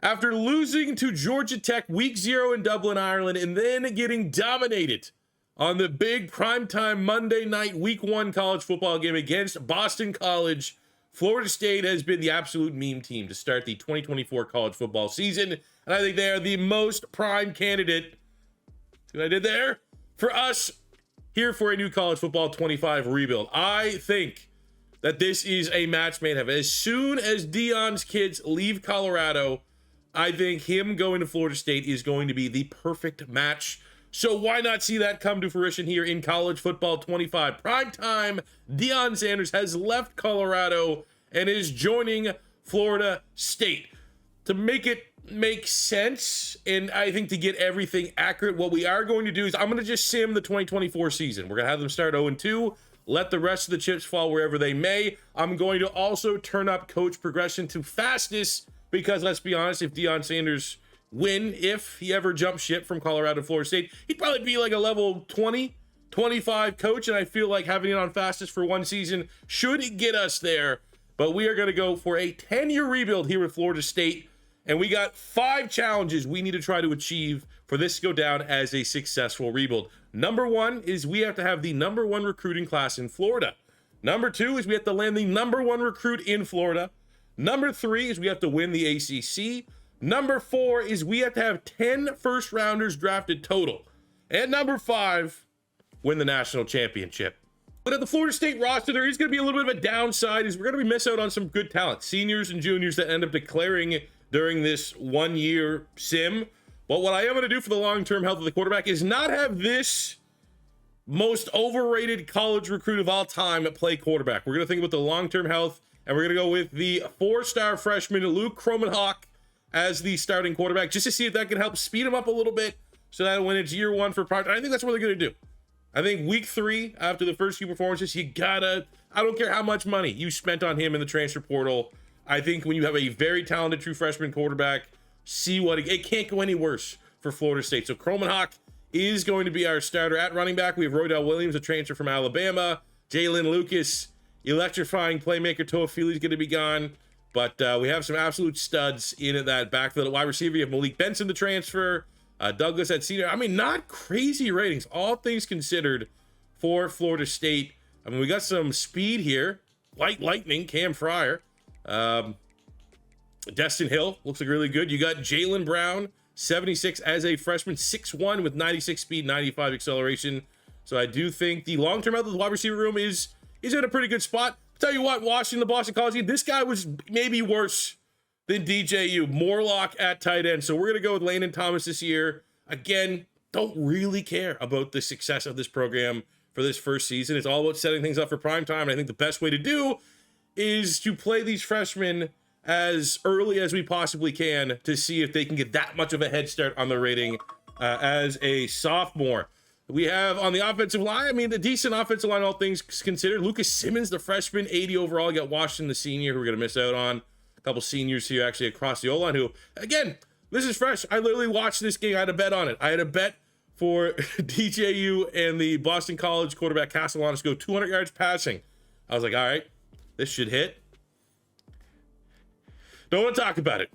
After losing to Georgia Tech week 0 in Dublin, Ireland, and then getting dominated on the big primetime Monday night week 1 college football game against Boston College, Florida State has been the absolute meme team to start the 2024 college football season. And I think they are the most prime candidate, see what I did there? For us here for a new college football 25 rebuild. I think that this is a match made in heaven. As soon as Deion's kids leave Colorado, I think him going to Florida State is going to be the perfect match. So why not see that come to fruition here in college football 25? Primetime, Deion Sanders has left Colorado and is joining Florida State. To make it make sense, and I think to get everything accurate, what we are going to do is I'm going to just sim the 2024 season. We're going to have them start 0-2. Let the rest of the chips fall wherever they may. I'm going to also turn up coach progression to fastest because, let's be honest, if Deion Sanders if he ever jumped ship from Colorado to Florida State, he'd probably be like a level 20, 25 coach, and I feel like having it on fastest for one season should get us there. But we are going to go for a 10-year rebuild here with Florida State, and we got 5 challenges we need to try to achieve for this to go down as a successful rebuild. Number 1 is we have to have the number 1 recruiting class in Florida. Number 2 is we have to land the number 1 recruit in Florida. Number 3 is we have to win the ACC. Number 4 is we have to have 10 first rounders drafted total. And number 5, win the national championship. But at the Florida State roster, there is going to be a little bit of a downside, is we're going to be miss out on some good talent. Seniors and juniors that end up declaring during this 1-year sim. But what I am going to do for the long-term health of the quarterback is not have this most overrated college recruit of all time play quarterback. We're going to think about the long-term health, and we're going to go with the 4-star freshman Luke Kromenhoek as the starting quarterback, just to see if that can help speed him up a little bit so that when it's year 1 for prime, I think that's what they're going to do. I think week 3, after the first few performances, you gotta, I don't care how much money you spent on him in the transfer portal. I think when you have a very talented true freshman quarterback, see what it can't go any worse for Florida State. So Kromenhoek is going to be our starter. At running back, we have Rodell Williams, a transfer from Alabama. Jalen Lucas, electrifying playmaker. Toafili is going to be gone. But we have some absolute studs in that backfield. At wide receiver, you have Malik Benson, the transfer. Douglas at senior. I mean, not crazy ratings, all things considered, for Florida State. I mean, we got some speed here. Light lightning, Cam Fryer. Destin Hill looks like really good. You got Jalen Brown, 76 as a freshman, 6'1" with 96 speed, 95 acceleration. So I do think the long-term health of the wide receiver room is in a pretty good spot. Tell you what, watching the Boston College game, this guy was maybe worse than DJU. Morlock at tight end. So we're going to go with Landon Thomas this year. Again, don't really care about the success of this program for this first season. It's all about setting things up for prime time. And I think the best way to do is to play these freshmen as early as we possibly can to see if they can get that much of a head start on the rating as a sophomore. We have on the offensive line, I mean, the decent offensive line, all things considered. Lucas Simmons, the freshman, 80 overall. You got Washington, the senior, who we're going to miss out on. A couple seniors here actually across the O-line who, again, this is fresh. I literally watched this game. I had a bet on it. I had a bet for DJU and the Boston College quarterback Castellanos to go 200 yards passing. I was like, all right, this should hit. Don't want to talk about it.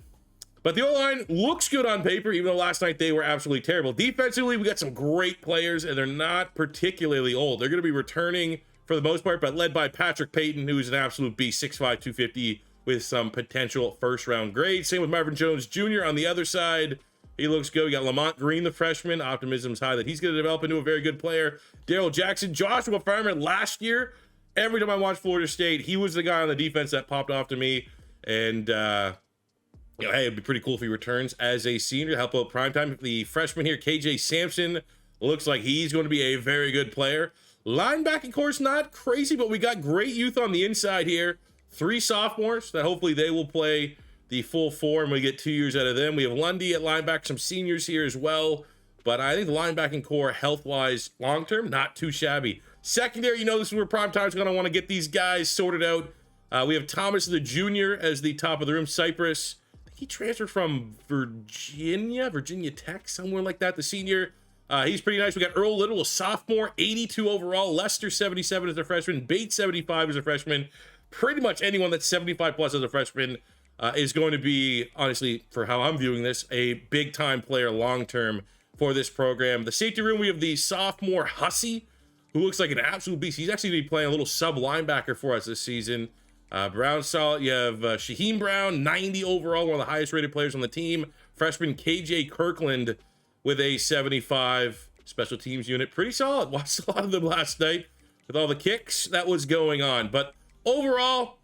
But the O-line looks good on paper, even though last night they were absolutely terrible. Defensively, we got some great players, and they're not particularly old. They're going to be returning for the most part, but led by Patrick Payton, who's an absolute beast, 6'5", 250, with some potential first-round grades. Same with Marvin Jones Jr. on the other side. He looks good. We got Lamont Green, the freshman. Optimism's high that he's going to develop into a very good player. Darrell Jackson, Joshua Farmer last year. Every time I watched Florida State, he was the guy on the defense that popped off to me. And, hey, it'd be pretty cool if he returns as a senior to help out primetime. The freshman here, KJ Sampson, looks like he's going to be a very good player. Linebacking course, not crazy, but we got great youth on the inside here. 3 sophomores that hopefully they will play the full 4 and we get 2 years out of them. We have Lundy at linebacker, some seniors here as well. But I think the linebacking core, health-wise, long-term, not too shabby. Secondary, this is where primetime's going to want to get these guys sorted out. We have Thomas the junior as the top of the room. Cypress, he transferred from Virginia Tech, somewhere like that. The senior, he's pretty nice. We got Earl Little, a sophomore, 82 overall. Lester, 77 as a freshman. Bates, 75 as a freshman. Pretty much anyone that's 75 plus as a freshman, is going to be, honestly, for how I'm viewing this, a big-time player long-term for this program. The safety room, we have the sophomore Hussey, who looks like an absolute beast. He's actually going to be playing a little sub-linebacker for us this season. Brown solid. You have Shaheem Brown, 90 overall, one of the highest-rated players on the team. Freshman KJ Kirkland with a 75. Special teams unit, pretty solid. Watched a lot of them last night with all the kicks that was going on. But overall,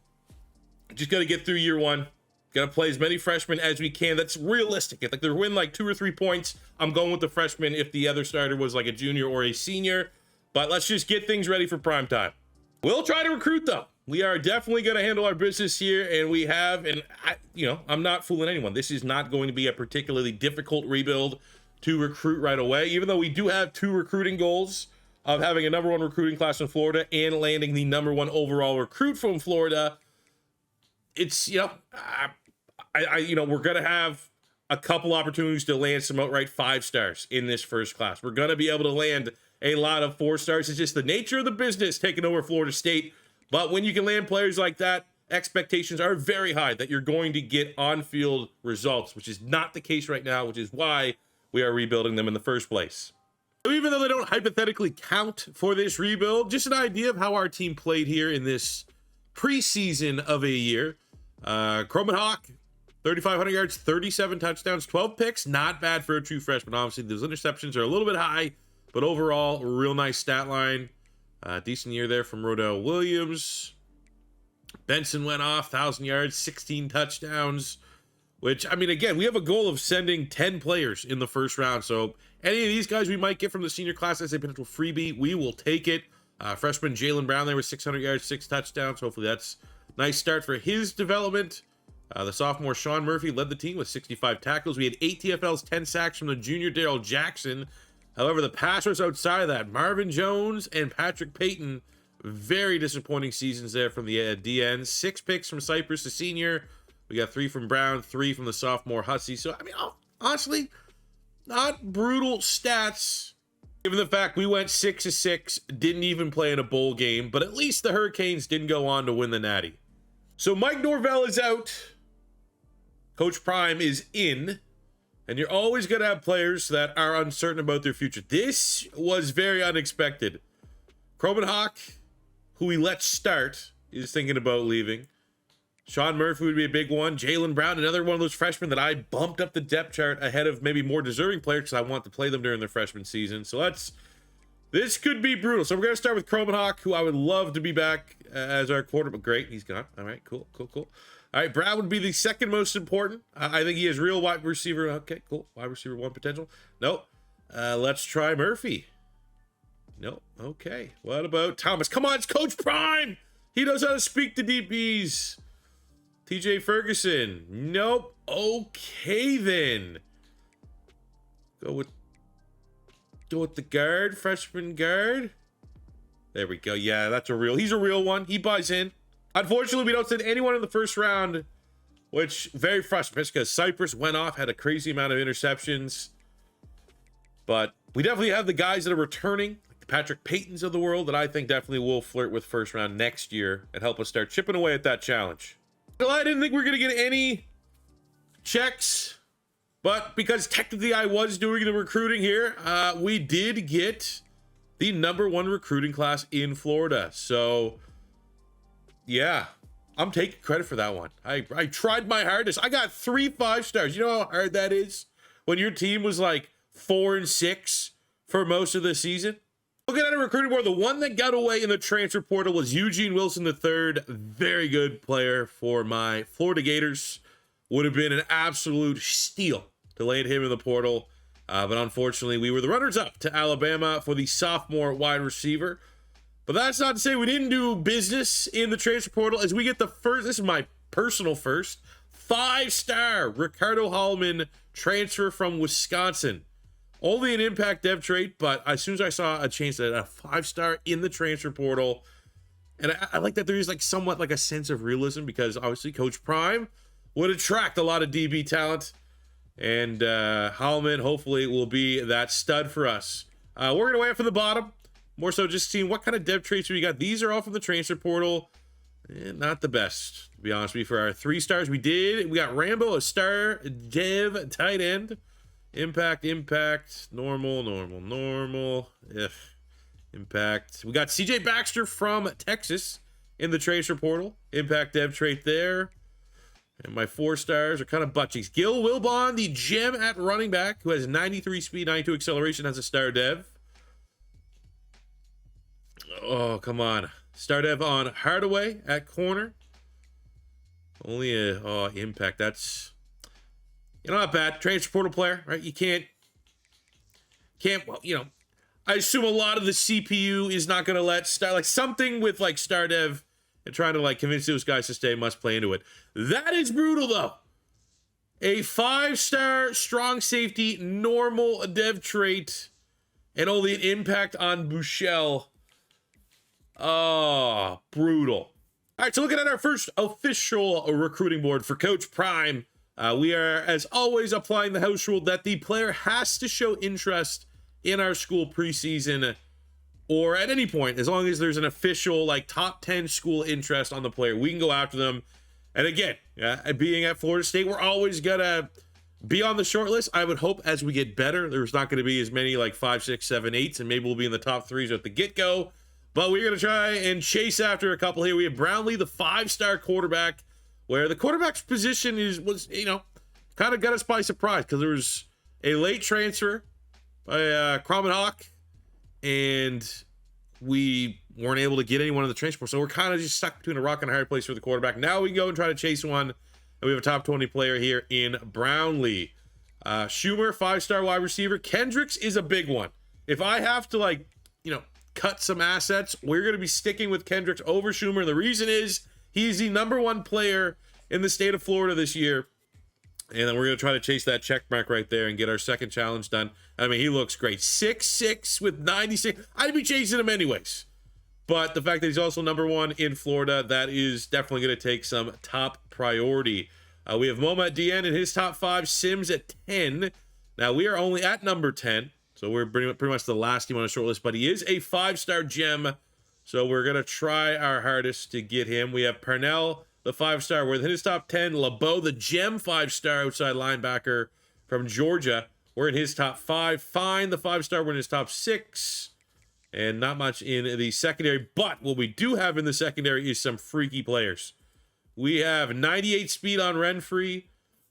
just got to get through year one. Got to play as many freshmen as we can. That's realistic. If like they win like 2 or 3 points, I'm going with the freshman if the other starter was like a junior or a senior. But let's just get things ready for prime time. We'll try to recruit though. We are definitely going to handle our business here, and we have, and I'm not fooling anyone. This is not going to be a particularly difficult rebuild to recruit right away, even though we do have 2 recruiting goals of having a #1 recruiting class in Florida and landing the #1 overall recruit from Florida. It's, we're going to have a couple opportunities to land some outright 5 stars in this first class. We're going to be able to land a lot of 4 stars. It's just the nature of the business taking over Florida State. But when you can land players like that, expectations are very high that you're going to get on-field results, which is not the case right now, which is why we are rebuilding them in the first place. So even though they don't hypothetically count for this rebuild, just an idea of how our team played here in this preseason of a year. Croman Hawk, 3,500 yards, 37 touchdowns, 12 picks. Not bad for a true freshman. Obviously, those interceptions are a little bit high, but overall, a real nice stat line. Decent year there from Rodell Williams. Benson went off, 1,000 yards, 16 touchdowns. Which, I mean, again, we have a goal of sending 10 players in the first round. So any of these guys we might get from the senior class as a potential freebie, we will take it. Freshman Jalen Brown there with 600 yards, 6 touchdowns. Hopefully that's a nice start for his development. The sophomore Sean Murphy led the team with 65 tackles. We had 8 TFLs, 10 sacks from the junior Daryl Jackson. However, the passers outside of that, Marvin Jones and Patrick Payton, very disappointing seasons there from the DN. 6 picks from Cypress, the senior. We got 3 from Brown, 3 from the sophomore Hussey. So, I mean, honestly, not brutal stats, given the fact we went 6-6, didn't even play in a bowl game, but at least the Hurricanes didn't go on to win the Natty. So Mike Norvell is out. Coach Prime is in. And you're always going to have players that are uncertain about their future. This was very unexpected. Croman Hawk, who we let start, is thinking about leaving. Sean Murphy would be a big one. Jalen Brown, another one of those freshmen that I bumped up the depth chart ahead of maybe more deserving players because I want to play them during their freshman season. So this could be brutal. So we're going to start with Croman Hawk, who I would love to be back as our quarterback. Great, he's gone. All right, cool. All right, Brown would be the second most important. I think he has real wide receiver. Okay, cool. Wide receiver 1 potential. Nope. Let's try Murphy. Nope. Okay. What about Thomas? Come on, it's Coach Prime. He knows how to speak to DBs. TJ Ferguson. Nope. Okay, then. Go with the guard, freshman guard. There we go. Yeah, he's a real one. He buys in. Unfortunately, we don't send anyone in the first round, which very frustrating because Cypress went off, had a crazy amount of interceptions. But we definitely have the guys that are returning, like the Patrick Paytons of the world, that I think definitely will flirt with first round next year and help us start chipping away at that challenge. Well, I didn't think we were going to get any checks, but because technically I was doing the recruiting here, we did get the #1 recruiting class in Florida. So yeah, I'm taking credit for that one. I tried my hardest. I got 3 5 stars. You know how hard that is when your team was like 4-6 for most of the season? Looking at a recruiting board, the one that got away in the transfer portal was Eugene Wilson III. Very good player for my Florida Gators. Would have been an absolute steal to land him in the portal. But unfortunately, we were the runners-up to Alabama for the sophomore wide receiver. But that's not to say we didn't do business in the transfer portal as we get the first, this is my personal first, 5-star Ricardo Hallman transfer from Wisconsin. Only an impact dev trait, but as soon as I saw a chance at a 5-star in the transfer portal, and I like that there is like somewhat like a sense of realism because obviously Coach Prime would attract a lot of DB talent, and Hallman hopefully will be that stud for us. We're going to wait for the bottom. More so just seeing what kind of dev traits we got. These are all from the transfer portal. Not the best, to be honest with you. For our 3 stars, we got Rambo, a star, Dev, tight end, impact, normal, impact. We got CJ Baxter from Texas in the transfer portal, impact dev trait there. And my 4 stars are kind of butt cheeks. Gil Wilbon, the gem at running back, who has 93 speed, 92 acceleration, has a star dev. Oh, come on. Star dev on Hardaway at corner. Only a impact. That's, not bad. Transfer portal player, right? You can't, well, I assume a lot of the CPU is not going to let something with star dev and trying to convince those guys to stay must play into it. That is brutal though. A 5-star strong safety normal dev trait and only an impact on Bushell. Oh, brutal. All right, so looking at our first official recruiting board for Coach Prime, we are, as always, applying the house rule that the player has to show interest in our school preseason or at any point, as long as there's an official top 10 school interest on the player, we can go after them. And again, being at Florida State, we're always gonna be on the short list. I would hope as we get better, there's not going to be as many 5, 6, 7, 8s, and maybe we'll be in the top 3s at the get-go. But we're going to try and chase after a couple here. We have Brownlee, the 5-star quarterback, where the quarterback's position was kind of got us by surprise because there was a late transfer by Crom and Hawk, and we weren't able to get anyone in the transfer. So we're kind of just stuck between a rock and a hard place for the quarterback. Now we can go and try to chase one, and we have a top 20 player here in Brownlee. Schumer, 5-star wide receiver. Kendricks is a big one. If I have to cut some assets, we're going to be sticking with Kendricks over Schumer. The reason is he's the #1 player in the state of Florida this year. And then we're going to try to chase that check mark right there and get our second challenge done. I mean, he looks great. 6'6" with 96. I'd be chasing him anyways. But the fact that he's also #1 in Florida, that is definitely going to take some top priority. We have Moma at DN in his top 5, Sims at 10. Now, we are only at number 10. So we're pretty much the last team on the short list, but he is a 5-star gem. So we're going to try our hardest to get him. We have Purnell, the 5-star, we're in his top 10. LeBeau, the gem 5-star outside linebacker from Georgia. We're in his top 5. Fine, the 5-star, we're in his top 6. And not much in the secondary. But what we do have in the secondary is some freaky players. We have 98 speed on Renfree,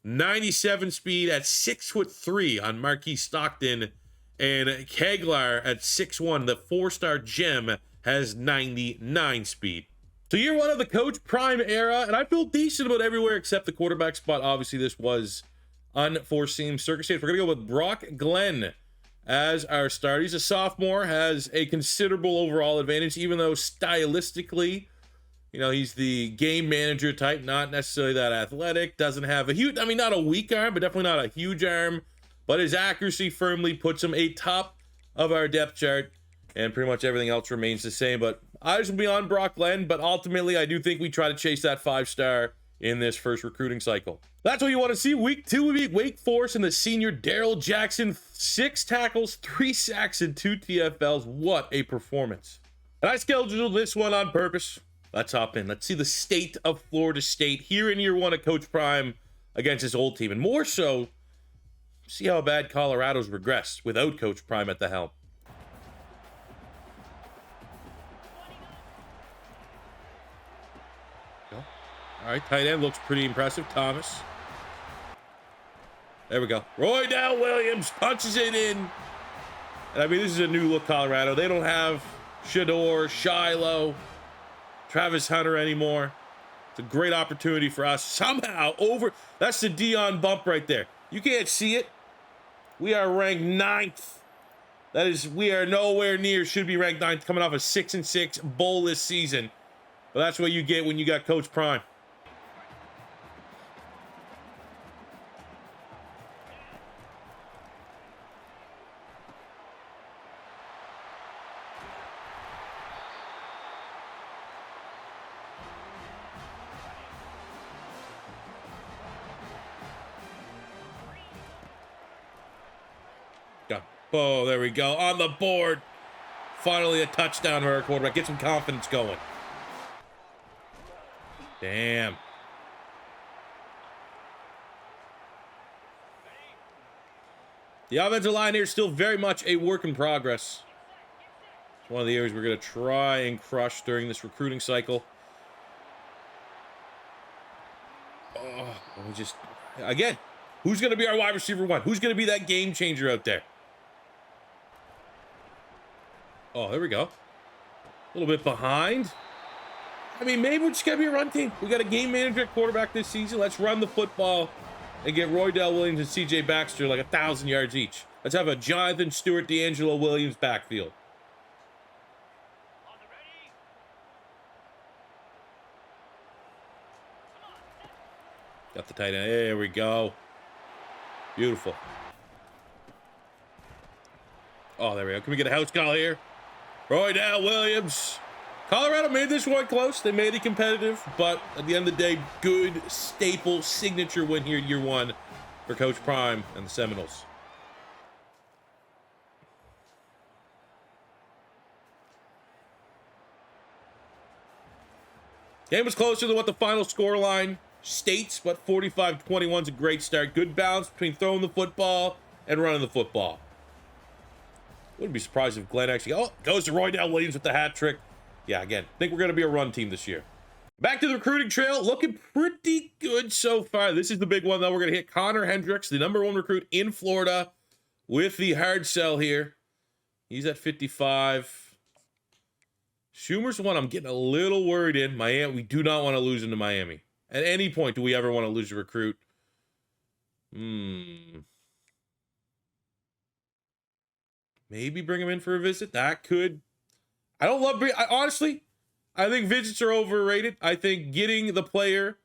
97 speed at 6'3" on Marquis Stockton, and Keglar at 6'1", the 4-star gem, has 99 speed. So year 1 of the Coach Prime era, and I feel decent about everywhere except the quarterback spot. Obviously, this was unforeseen circumstance. We're going to go with Brock Glenn as our start. He's a sophomore, has a considerable overall advantage, even though stylistically, he's the game manager type, not necessarily that athletic, doesn't have a huge, not a weak arm, but definitely not a huge arm. But his accuracy firmly puts him atop of our depth chart, and pretty much everything else remains the same. But eyes will be on Brock Glenn, but ultimately I do think we try to chase that 5-star in this first recruiting cycle. That's what you want to see. Week 2 will be Wake Forest and the senior Daryl Jackson, 6 tackles, 3 sacks, and 2 TFLs. What a performance. And I scheduled this one on purpose. Let's hop in. Let's see the state of Florida State here in year 1 of Coach Prime against his old team, and more so, see how bad Colorado's regressed without Coach Prime at the helm. All right, tight end looks pretty impressive. Thomas. There we go. Roy Dell Williams punches it in. And this is a new look Colorado. They don't have Shador, Shiloh, Travis Hunter anymore. It's a great opportunity for us. Somehow that's the Deion bump right there. You can't see it. We are ranked 9th. That is, we are nowhere near, should be ranked 9th, coming off a 6-6 bowl this season. But that's what you get when you got Coach Prime. Oh, there we go. On the board. Finally a touchdown for our quarterback. Get some confidence going. Damn. The offensive line here is still very much a work in progress. It's one of the areas we're going to try and crush during this recruiting cycle. Oh, we just... Again, who's going to be our wide receiver one? Who's going to be that game changer out there? Oh, there we go. A little bit behind. I mean, maybe we're just going to be a run team. We got a game manager at quarterback this season. Let's run the football and get Roydell Williams and CJ Baxter like 1,000 yards each. Let's have a Jonathan Stewart, D'Angelo Williams backfield. Got the tight end. There we go. Beautiful. Oh, there we go. Can we get a house call here? Roydell Williams. Colorado made this one close. They made it competitive, but at the end of the day, good, staple, signature win here year one for Coach Prime and the Seminoles. Game was closer than what the final score line states, but 45-21 is a great start. Good balance between throwing the football and running the football. Wouldn't be surprised if Glenn actually goes to Roydell Williams with the hat trick. Yeah, again, think we're going to be a run team this year. Back to the recruiting trail, looking pretty good so far. This is the big one, though. We're going to hit Connor Hendricks, the #1 recruit in Florida, with the hard sell here. He's at 55. Schumer's the one I'm getting a little worried in. Miami, we do not want to lose him to Miami. At any point, do we ever want to lose a recruit? Maybe bring him in for a visit. That could... I don't love... honestly, I think visits are overrated. I think getting the player,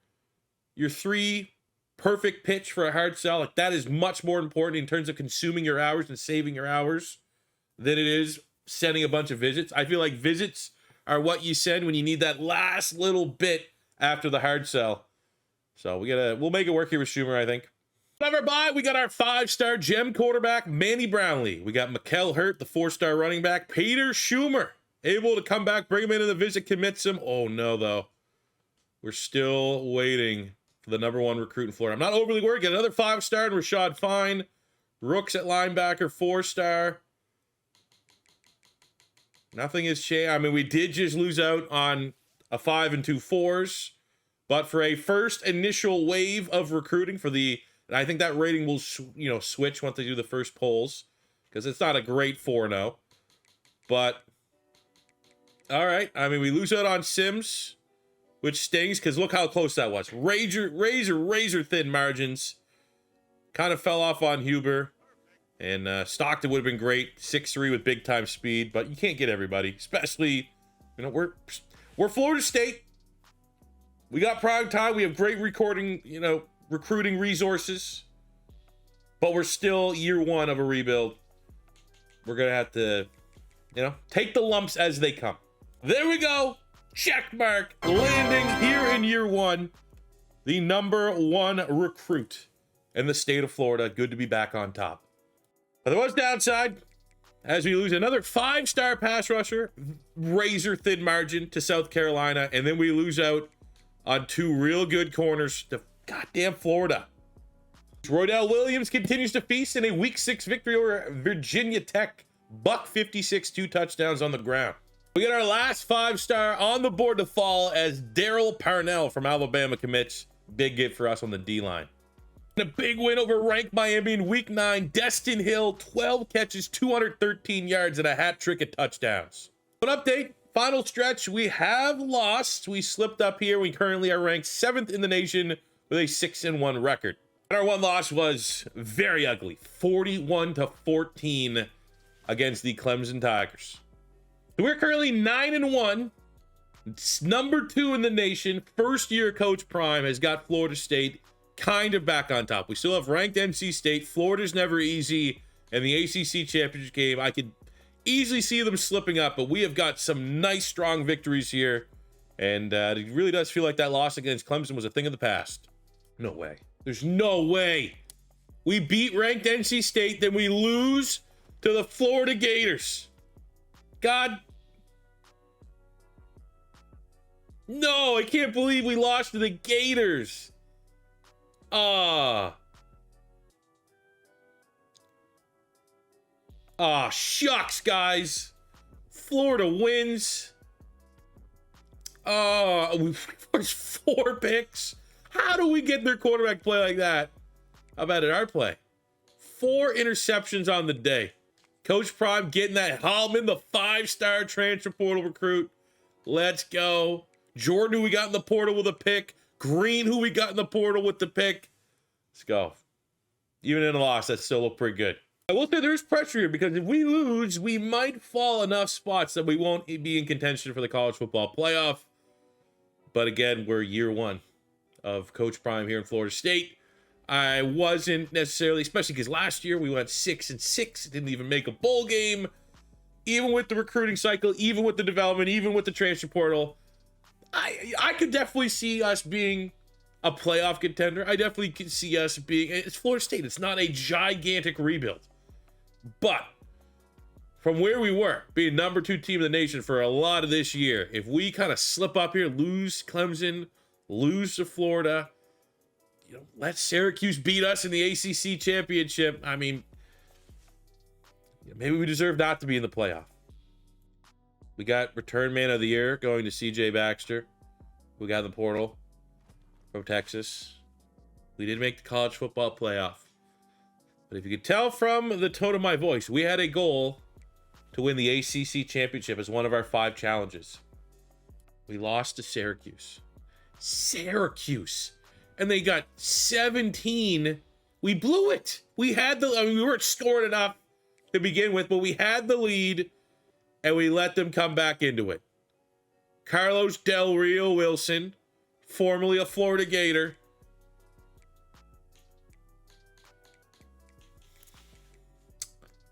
your 3 perfect pitch for a hard sell, like that is much more important in terms of consuming your hours and saving your hours than it is sending a bunch of visits. I feel like visits are what you send when you need that last little bit after the hard sell. So we'll make it work here with Schumer, I think. Never by, we got our 5-star gem quarterback, Manny Brownlee. We got Mikael Hurt, the 4-star running back. Peter Schumer, able to come back, bring him into the visit, commits him. Oh, no, though. We're still waiting for the #1 recruit in Florida. I'm not overly worried. Get another 5-star and Rashad Fine. Rooks at linebacker, 4-star. Nothing has changed. I mean, we did just lose out on a 5 and 2 4s. But for a first initial wave of recruiting for the... And I think that rating will, switch once they do the first polls. Because it's not a great 4-0. But... all right. I mean, we lose out on Sims, which stings because look how close that was. Razor thin margins. Kind of fell off on Huber. And Stockton would have been great. 6'3" with big time speed. But you can't get everybody. Especially, we're Florida State. We got prime time. We have great recruiting resources. But we're still year one of a rebuild. We're going to have to, take the lumps as they come. There we go. Check mark. Landing here in year one. The #1 recruit in the state of Florida. Good to be back on top. But there was downside as we lose another 5-star pass rusher. Razor thin margin to South Carolina. And then we lose out on 2 real good corners to goddamn Florida. Roydell Williams continues to feast in a Week 6 victory over Virginia Tech. Buck 56, 2 touchdowns on the ground. We get our last 5-star on the board to fall as Daryl Parnell from Alabama commits. Big get for us on the D-line. A big win over ranked Miami in Week 9. Destin Hill, 12 catches, 213 yards, and a hat trick of touchdowns. An update, final stretch, we have lost. We slipped up here. We currently are ranked 7th in the nation with a 6-1 record. And our one loss was very ugly, 41-14 against the Clemson Tigers. So we're currently 9-1, #2 in the nation. First year Coach Prime has got Florida State kind of back on top. We still have ranked NC State. Florida's never easy. And the ACC championship game, I could easily see them slipping up, but we have got some nice, strong victories here. And it really does feel like that loss against Clemson was a thing of the past. No way. There's no way. We beat ranked NC State, then we lose to the Florida Gators. God. No, I can't believe we lost to the Gators. Shucks, guys. Florida wins. We forced 4 picks. How do we get their quarterback play like that? How about it, our play? 4 interceptions on the day. Coach Prime getting that Hallman, the 5-star transfer portal recruit. Let's go. Jordan, who we got in the portal with a pick. Green, who we got in the portal with the pick. Let's go. Even in a loss, that still look pretty good. I will say there's pressure here because if we lose, we might fall enough spots that we won't be in contention for the college football playoff. But again, we're year 1 of Coach Prime here in Florida State. I wasn't necessarily, especially because last year we went 6-6, didn't even make a bowl game. Even with the recruiting cycle, even with the development, even with the transfer portal, I could definitely see us being a playoff contender. I definitely could see us being, it's Florida State. It's not a gigantic rebuild. But from where we were, being number 2 team in the nation for a lot of this year, if we kind of slip up here, lose Clemson, lose to Florida, let Syracuse beat us in the ACC championship. I mean, maybe we deserve not to be in the playoff. We got return man of the year going to CJ Baxter. We got the portal from Texas. We did make the college football playoff. But if you could tell from the tone of my voice, we had a goal to win the ACC championship as one of our 5 challenges. We lost to Syracuse. Syracuse. And they got 17. We blew it. We had we weren't scoring enough to begin with, but we had the lead and we let them come back into it. Carlos Del Rio Wilson, formerly a Florida Gator.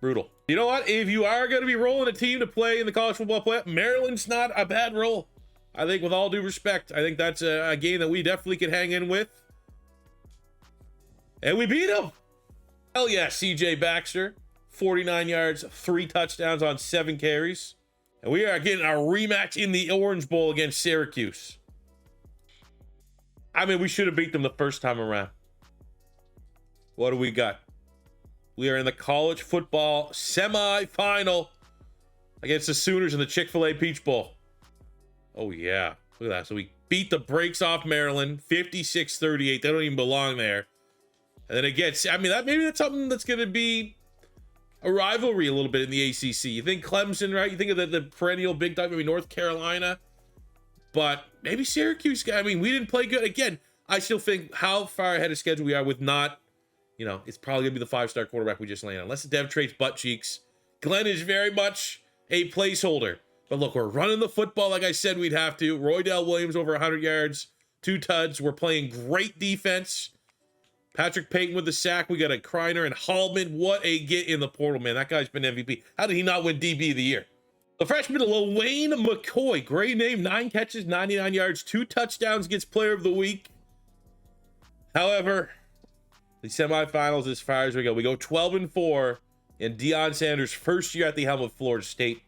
Brutal. You know what? If you are going to be rolling a team to play in the college football playoff, Maryland's not a bad roll. I think with all due respect, I think that's a game that we definitely could hang in with. And we beat them. Hell yeah, CJ Baxter. 49 yards, 3 touchdowns on 7 carries. And we are getting our rematch in the Orange Bowl against Syracuse. I mean, we should have beat them the first time around. What do we got? We are in the college football semifinal against the Sooners in the Chick-fil-A Peach Bowl. Oh, yeah. Look at that. So we beat the brakes off Maryland, 56-38. They don't even belong there. And then it gets, I mean, maybe that's something that's going to be a rivalry a little bit in the ACC. You think Clemson, right? You think of the perennial big time, maybe North Carolina. But maybe Syracuse. I mean, we didn't play good. Again, I still think how far ahead of schedule we are with not, it's probably going to be the 5-star quarterback we just landed on. Unless the Dev traits butt cheeks. Glenn is very much a placeholder. But look, we're running the football like I said we'd have to. Roydell Williams over 100 yards, 2 tuds. We're playing great defense. Patrick Payton with the sack. We got a Kreiner and Hallman. What a get in the portal, man. That guy's been MVP. How did he not win DB of the year? The freshman, Wayne McCoy. Great name. 9 catches, 99 yards, 2 touchdowns. Gets player of the week. However, the semifinals as far as we go. We go 12-4 in Deion Sanders' first year at the helm of Florida State.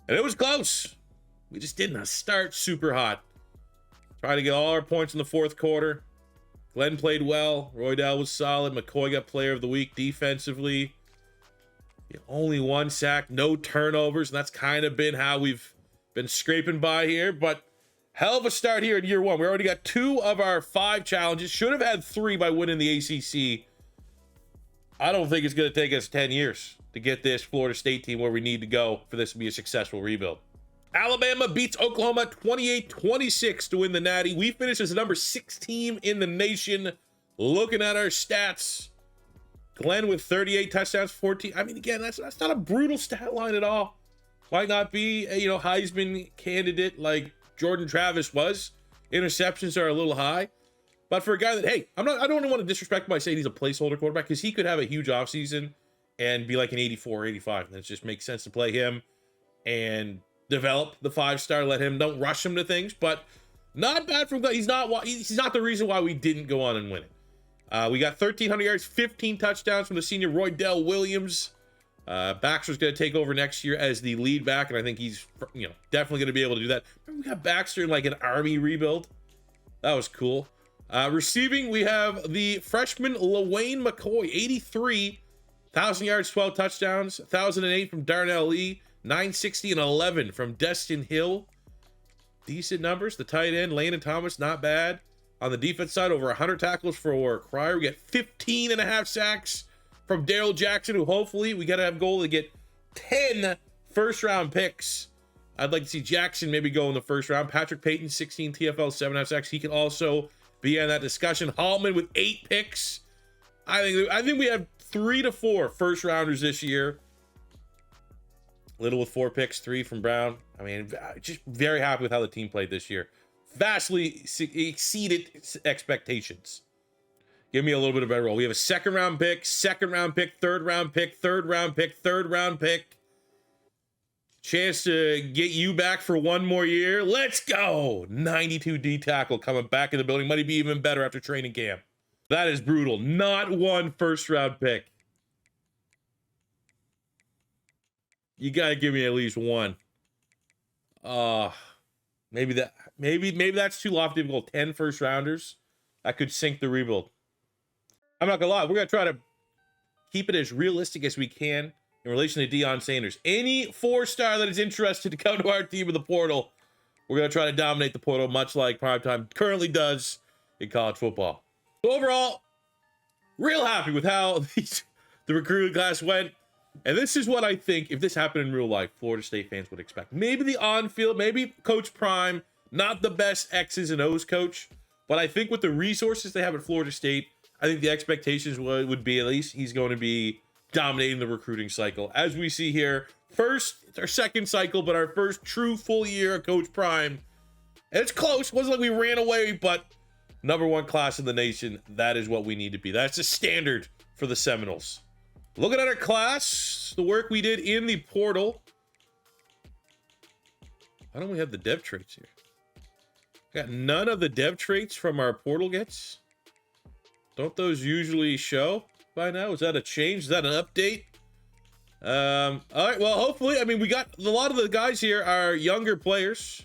And it was close. We just didn't start super hot. Trying to get all our points in the 4th quarter. Glenn played well. Roydell was solid. McCoy got player of the week defensively. Only 1 sack, no turnovers. And that's kind of been how we've been scraping by here. But hell of a start here in year 1. We already got 2 of our 5 challenges. Should have had 3 by winning the ACC. I don't think it's going to take us 10 years to get this Florida State team where we need to go for this to be a successful rebuild. Alabama beats Oklahoma 28-26 to win the Natty. We finished as the number 6 team in the nation. Looking at our stats, Glenn with 38 touchdowns, 14. I mean, again, that's not a brutal stat line at all. Might not be a Heisman candidate like Jordan Travis was. Interceptions are a little high. But for a guy that, hey, I don't want to disrespect him by saying he's a placeholder quarterback, because he could have a huge offseason and be like an 84 or 85. And it just makes sense to play him and develop the 5-star. Let him, don't rush him to things, but not bad from Glenn. He's not the reason why we didn't go on and win it. We got 1,300 yards, 15 touchdowns from the senior Roydell Williams. Baxter's going to take over next year as the lead back, and I think he's, definitely going to be able to do that. Remember we got Baxter in like an Army rebuild. That was cool. Receiving, we have the freshman LaWayne McCoy, 83, 1,000 yards, 12 touchdowns, 1,008 from Darnell Lee, 960 and 11 from Destin Hill. Decent numbers. The tight end, Landon Thomas, not bad. On the defense side, over 100 tackles for Cryer. We get 15.5 sacks from Daryl Jackson, who hopefully we got to have goal to get 10 first-round picks. I'd like to see Jackson maybe go in the first round. Patrick Payton, 16 TFL, 7.5 sacks. He can also be in that discussion. Hallman with 8 picks. I think we have 3 to 4 first-rounders this year. Little with 4 picks, 3 from Brown. I mean, just very happy with how the team played this year. Vastly exceeded expectations. Give me a little bit of a better roll. We have a second-round pick, third-round pick, third-round pick, third-round pick. Chance to get you back for one more year. Let's go. 92 D tackle coming back in the building. Might be even better after training camp. That is brutal. Not one first-round pick. You got to give me at least one. Maybe that's too lofty to go 10 first rounders. That could sink the rebuild. I'm not gonna lie, we're gonna try to keep it as realistic as we can in relation to Deion Sanders. Any 4-star that is interested to come to our team in the portal, we're gonna try to dominate the portal, much like Primetime currently does in college football. So overall, real happy with how the recruiting class went. And this is what I think, if this happened in real life, Florida State fans would expect. Maybe the on-field, maybe Coach Prime, not the best X's and O's coach, but I think with the resources they have at Florida State, I think the expectations would be at least he's going to be dominating the recruiting cycle. As we see here, it's our second cycle, but our first true full year of Coach Prime. And it's close. It wasn't like we ran away, but #1 class in the nation, that is what we need to be. That's the standard for the Seminoles. Looking at our class, the work we did in the portal. Why don't we have the dev traits here? Got none of the dev traits from our portal gets. Don't those usually show by now? Is that a change? Is that an update? All right, well, hopefully, I mean, we got a lot of the guys here are younger players.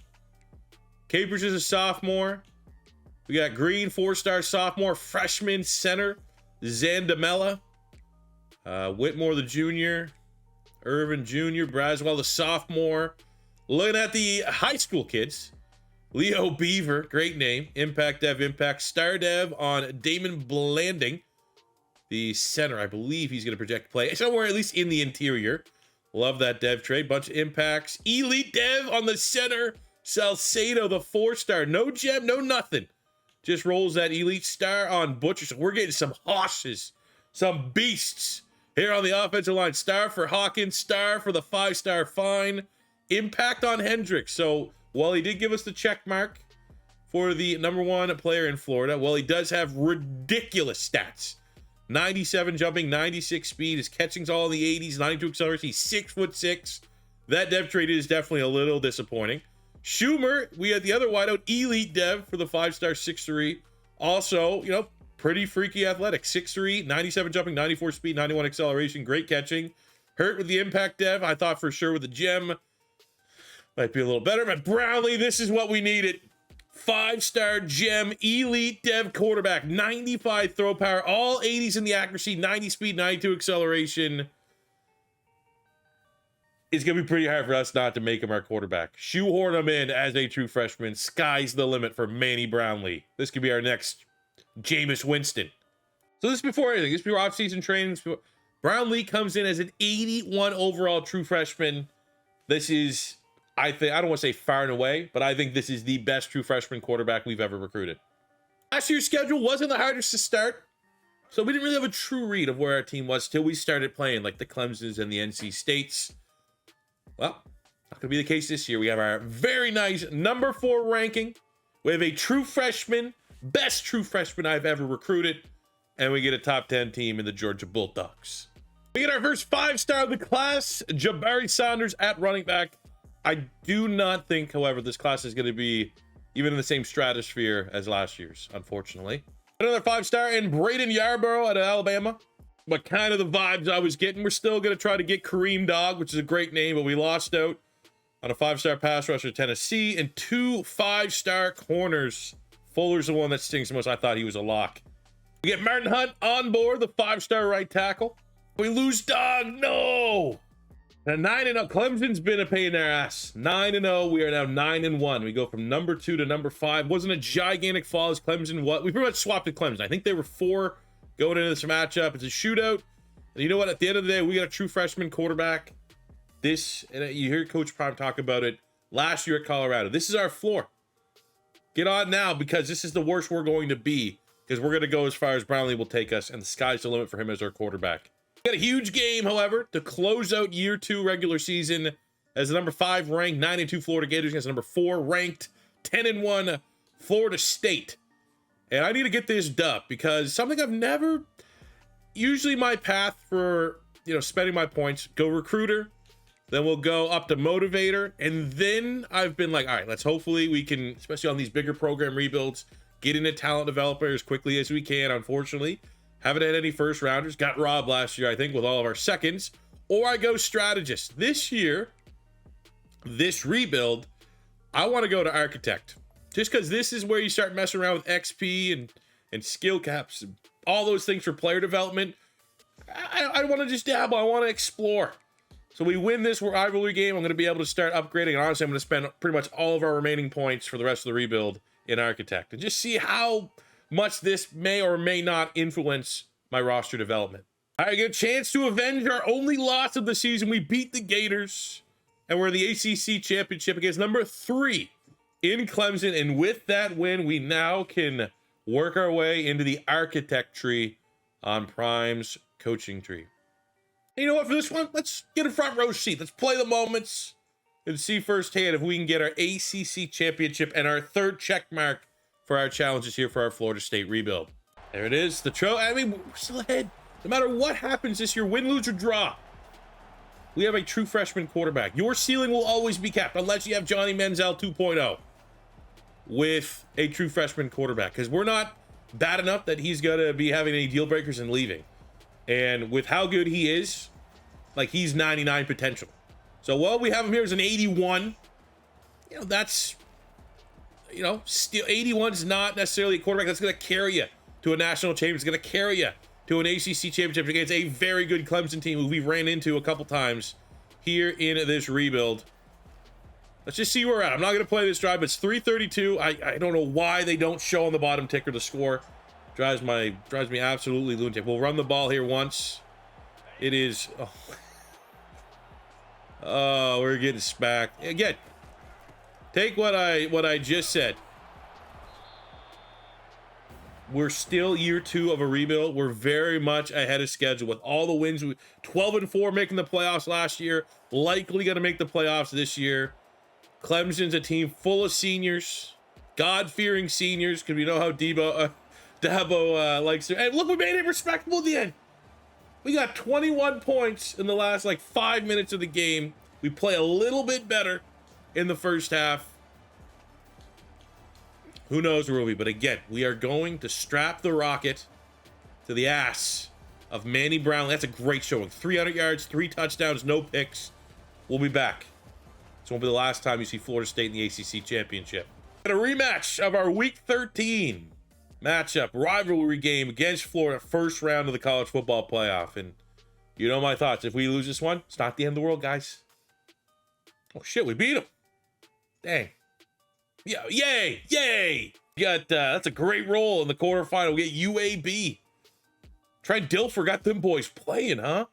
Capers is a sophomore. We got Green, 4-star sophomore, freshman center, Zandamela. Whitmore, the junior, Irvin Jr., Braswell, the sophomore. Looking at the high school kids, Leo Beaver, great name, Impact Dev, Impact, Star Dev on Damon Blanding, the center. I believe he's going to project play somewhere, at least in the interior. Love that dev trade. Bunch of impacts. Elite Dev on the center, Salcedo, the 4-star. No gem, no nothing. Just rolls that elite star on Butcher. So we're getting some hosses, some beasts. Here on the offensive line, star for Hawkins, star for the 5-star Fine, impact on Hendricks. So while he did give us the check mark for the #1 player in Florida, well, he does have ridiculous stats. 97 jumping, 96 speed, his catching's all in the 80s, 92 acceleration, he's 6'6". That dev trade is definitely a little disappointing. Schumer, we had the other wideout, elite dev for the 5-star 6'3". Also, pretty freaky athletic. 6'3", 97 jumping, 94 speed, 91 acceleration, great catching. Hurt with the impact dev. I thought for sure with the gem might be a little better, but Brownlee, this is what we needed. 5-star gem, elite dev quarterback, 95 throw power, all 80s in the accuracy, 90 speed, 92 acceleration. It's going to be pretty hard for us not to make him our quarterback. Shoehorn him in as a true freshman. Sky's the limit for Manny Brownlee. This could be our next Jameis Winston. So this is before anything. This is before off-season training. Brownlee comes in as an 81 overall true freshman. This is, I don't want to say far and away, but I think this is the best true freshman quarterback we've ever recruited. Last year's schedule wasn't the hardest to start, so we didn't really have a true read of where our team was till we started playing like the Clemsons and the NC States. Well, not going to be the case this year. We have our very nice #4 ranking. We have a true freshman, best true freshman I've ever recruited, and we get a top 10 team in the Georgia Bulldogs. We get our first 5-star of the class, Jabari Saunders at running back. I do not think, however, this class is going to be even in the same stratosphere as last year's, unfortunately. Another 5-star in Braden Yarborough out of Alabama. but kind of the vibes I was getting. We're still going to try to get Kareem Dog, which is a great name, but we lost out on a 5-star pass rusher to Tennessee and 2 5-star corners. Fuller's the one that stings the most. I thought he was a lock. We get Martin Hunt on board, the 5-star right tackle. We lose Dog. No. Now 9-0. Clemson's been a pain in their ass. 9-0. We are now 9-1. We go from number 2 to number 5. Wasn't a gigantic fall as Clemson. What? We pretty much swapped to Clemson. I think they were 4 going into this matchup. It's a shootout. And you know what? At the end of the day, we got a true freshman quarterback. This, and you hear Coach Prime talk about it last year at Colorado. This is our floor. Get on now, because this is the worst we're going to be, because we're going to go as far as Brownlee will take us, and the sky's the limit for him as our quarterback. We got a huge game, however, to close out year 2 regular season as the number 5 ranked 9-2 Florida Gators against the number 4 ranked 10-1 Florida State. And I need to get this dub, because something I've never, usually my path for, spending my points, go recruiter, then we'll go up to motivator, and then I've been like, all right, let's hopefully we can, especially on these bigger program rebuilds, get into talent developer as quickly as we can. Unfortunately, haven't had any first rounders. Got robbed last year, I think, with all of our seconds. Or I go strategist. This year, this rebuild, I want to go to architect. Just because this is where you start messing around with XP and skill caps and all those things for player development. I want to just dabble. I want to explore. So we win this rivalry game, I'm going to be able to start upgrading. And honestly, I'm going to spend pretty much all of our remaining points for the rest of the rebuild in architect. And just see how much this may or may not influence my roster development. I get a chance to avenge our only loss of the season. We beat the Gators, and we're in the ACC championship against number 3 in Clemson. And with that win, we now can work our way into the architect tree on Prime's coaching tree. And you know what? For this one, let's get a front row seat. Let's play the moments and see firsthand if we can get our ACC championship and our 3rd check mark for our challenges here for our Florida State rebuild. There it is. We're still ahead. No matter what happens this year, win, lose, or draw, we have a true freshman quarterback. Your ceiling will always be capped unless you have Johnny Manziel 2.0 with a true freshman quarterback, because we're not bad enough that he's going to be having any deal breakers and leaving. And with how good he is, like, he's 99 potential. So while we have him here as an 81, that's, still 81 is not necessarily a quarterback that's going to carry you to a national championship. It's going to carry you to an ACC championship against a very good Clemson team who we've ran into a couple times here in this rebuild. Let's just see where we're at. I'm not going to play this drive, but it's 3:32. I don't know why they don't show on the bottom ticker the score. Drives me absolutely lunatic. We'll run the ball here once. It is. Oh, we're getting smacked again. Take what I just said. We're still year 2 of a rebuild. We're very much ahead of schedule with all the wins. 12-4 making the playoffs last year. Likely going to make the playoffs this year. Clemson's a team full of seniors, God-fearing seniors, because we know how Dabo likes to. And look, we made it respectable at the end. We got 21 points in the last 5 minutes of the game. We play a little bit better in the first half. Who knows where we'll be? But again, we are going to strap the rocket to the ass of Manny Brown. That's a great showing. 300 yards, 3 touchdowns, no picks. We'll be back. This won't be the last time you see Florida State in the ACC championship. And a rematch of our Week 13 matchup, rivalry game against Florida, first round of the college football playoff. And you know my thoughts. If we lose this one, it's not the end of the world, guys. Oh shit, we beat them. Dang. Yeah, yay. We got that's a great roll in the quarterfinal. We get UAB. Trent Dilfer got them boys playing, huh?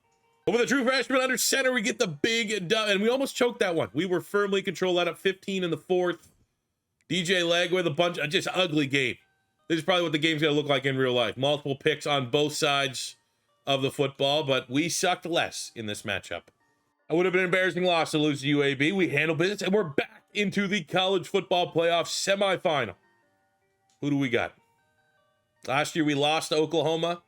Over the true freshman under center, we get the big dub, and we almost choked that one. We were firmly controlled that up 15 in the 4th. DJ Leg with a bunch of just ugly game. This is probably what the game's going to look like in real life. Multiple picks on both sides of the football, but we sucked less in this matchup. It would have been an embarrassing loss to lose to UAB. We handle business, and we're back into the college football playoff semifinal. Who do we got? Last year, we lost to Oklahoma.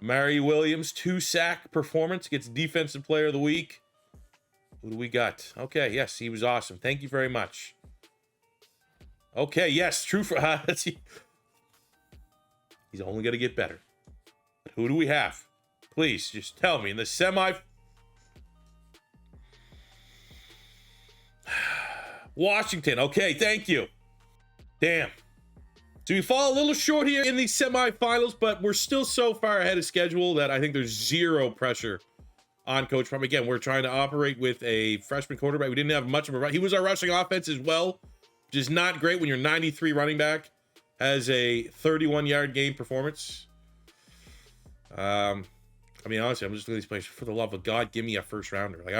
Amari Williams, 2-sack performance, gets Defensive Player of the Week. Who do we got? Okay, yes, he was awesome. Thank you very much. Okay, yes, true for he's only going to get better. But who do we have? Please, just tell me in the semi. Washington. Okay, thank you. Damn. So we fall a little short here in the semifinals, but we're still so far ahead of schedule that I think there's zero pressure on Coach Trump. Again, we're trying to operate with a freshman quarterback. We didn't have much of a run. He was our rushing offense as well, which is not great when your 93 running back has a 31-yard game performance. I mean, honestly, I'm just looking at these players. For the love of God, give me a first rounder. Like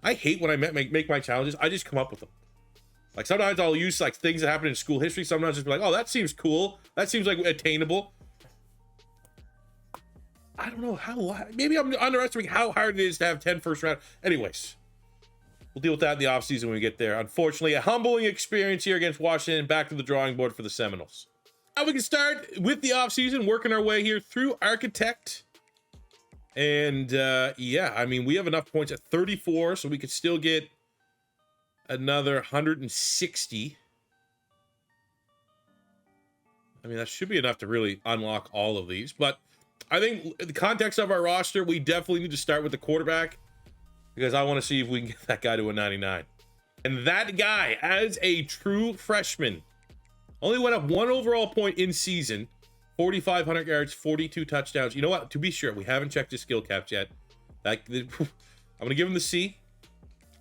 I hate when I make my challenges. I just come up with them. Like sometimes I'll use like things that happen in school history. Sometimes just be like, oh, that seems cool. That seems like attainable. I don't know how, maybe I'm underestimating how hard it is to have 10 first round. Anyways, we'll deal with that in the offseason when we get there. Unfortunately, a humbling experience here against Washington. Back to the drawing board for the Seminoles. Now we can start with the offseason, working our way here through Architect. And yeah, I mean, we have enough points at 34, so we could still get another 160. I mean, that should be enough to really unlock all of these. But I think in the context of our roster, we definitely need to start with the quarterback because I want to see if we can get that guy to a 99. And that guy, as a true freshman, only went up 1 overall point in season, 4,500 yards, 42 touchdowns. You know what? To be sure, we haven't checked his skill caps yet. I'm going to give him the C.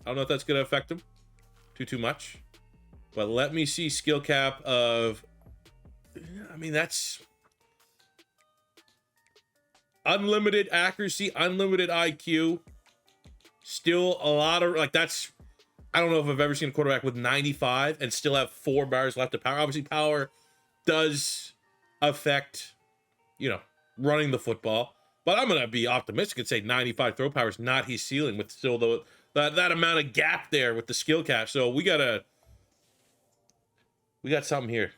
I don't know if that's going to affect him too much. But let me see skill cap of... I mean, that's... unlimited accuracy, unlimited IQ. Still a lot of... like, that's... I don't know if I've ever seen a quarterback with 95 and still have 4 bars left of power. Obviously, power does affect, you know, running the football. But I'm going to be optimistic and say 95 throw power is not his ceiling with still that amount of gap there with the skill cap. So we got something here.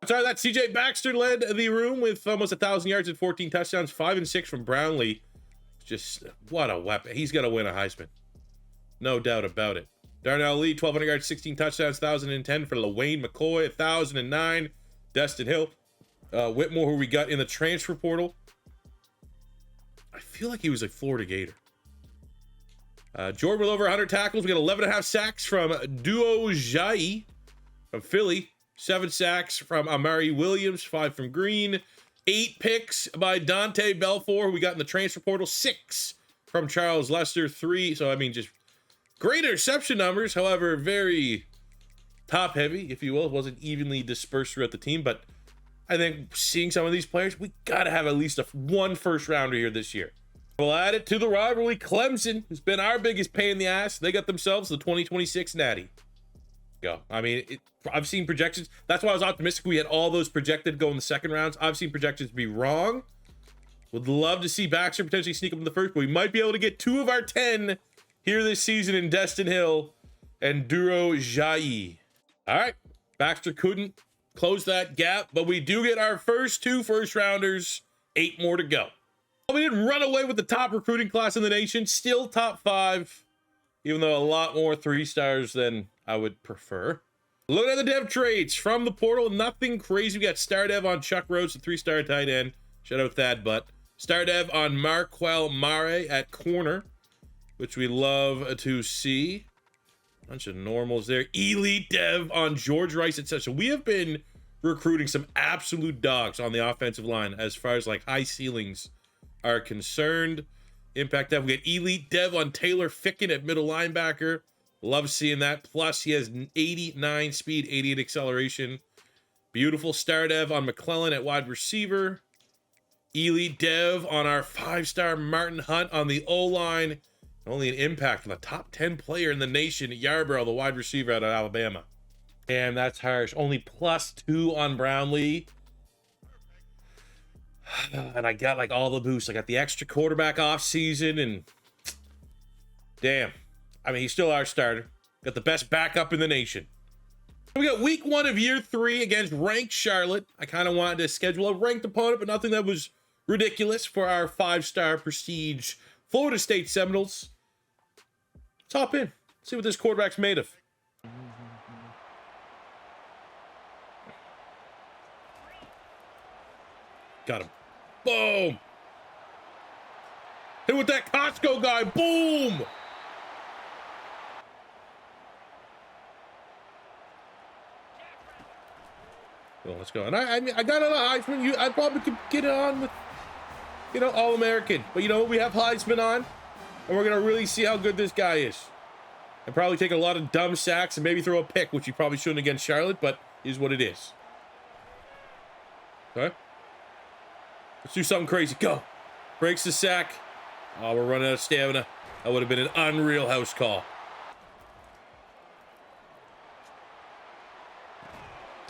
Sorry, that CJ Baxter led the room with almost 1,000 yards and 14 touchdowns, 5 and 6 from Brownlee. Just what a weapon. He's going to win a Heisman. No doubt about it. Darnell Lee, 1,200 yards, 16 touchdowns, 1,010 for LaWayne McCoy, 1,009. Destin Hill. Whitmore, who we got in the transfer portal. I feel like he was a Florida Gator. Jordan with over 100 tackles. We got 11.5 sacks from Duo Jai from Philly. 7 sacks from Amari Williams. 5 from Green. 8 picks by Dante Belfour, who we got in the transfer portal. 6 from Charles Lester. 3. So, I mean, just great interception numbers. However, very top heavy, if you will. It wasn't evenly dispersed throughout the team. But I think seeing some of these players, we got to have at least one first rounder here this year. We'll add it to the rivalry. Clemson, who's been our biggest pain in the ass. They got themselves the 2026 Natty. Go. I mean, I've seen projections. That's why I was optimistic. We had all those projected to go in the second rounds. I've seen projections be wrong. Would love to see Baxter potentially sneak up in the first, but we might be able to get 2 of our 10 here this season in Destin Hill and Duro Jai. All right. Baxter couldn't close that gap, but we do get our first 2 first rounders. 8 more to go. We didn't run away with the top recruiting class in the nation. Still top 5, even though a lot more 3-stars than I would prefer. Look at the dev trades from the portal. Nothing crazy. We got Star Dev on Chuck Rhodes, a 3-star tight end. Shout out Thad Butt. Star Dev on Marquel Mare at corner, which we love to see. Bunch of normals there. Elite Dev on George Rice, etc. So we have been recruiting some absolute dogs on the offensive line as far as like high ceilings are concerned. Impact Dev. We got Elite Dev on Taylor Ficken at middle linebacker. Love seeing that. Plus, he has 89 speed, 88 acceleration. Beautiful. Star Dev on McClellan at wide receiver. Elite Dev on our 5-star Martin Hunt on the O-line. Only an impact on the top 10 player in the nation, Yarborough, the wide receiver out of Alabama. Damn, that's harsh. Only +2 on Brownlee. And I got like all the boosts. I got the extra quarterback off season and damn. I mean, he's still our starter. Got the best backup in the nation. We got week 1 of year 3 against ranked Charlotte. I kind of wanted to schedule a ranked opponent, but nothing that was ridiculous for our 5-star prestige Florida State Seminoles. Let's hop in. See what this quarterback's made of. Got him. Boom. Hit with that Costco guy. Boom. Well, let's go. And I got on a Heisman. I probably could get it on with, you know, All-American. But you know, we have Heisman on, and we're gonna really see how good this guy is. And probably take a lot of dumb sacks and maybe throw a pick, which you probably shouldn't against Charlotte, but is what it is. Okay. Let's do something crazy. Go. Breaks the sack. Oh, we're running out of stamina. That would have been an unreal house call.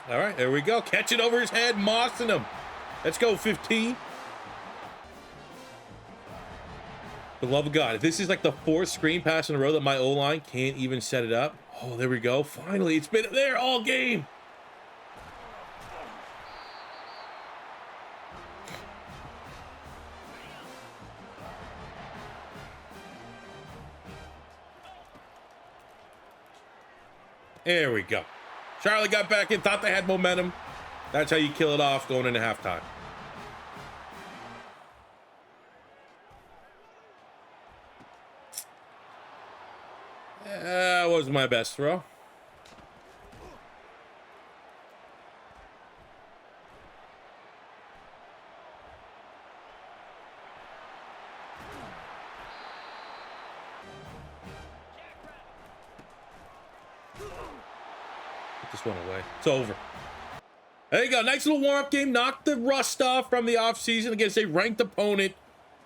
All right, there we go. Catch it over his head, mossing him. Let's go, 15. For the love of God, if this is like the 4th screen pass in a row that my O-line can't even set it up. Oh, there we go. Finally, it's been there all game. There we go. Charlie got back in, thought they had momentum. That's how you kill it off going into halftime. That wasn't my best throw. Put this one away. It's over. There you go. Nice little warm-up game. Knocked the rust off from the offseason against a ranked opponent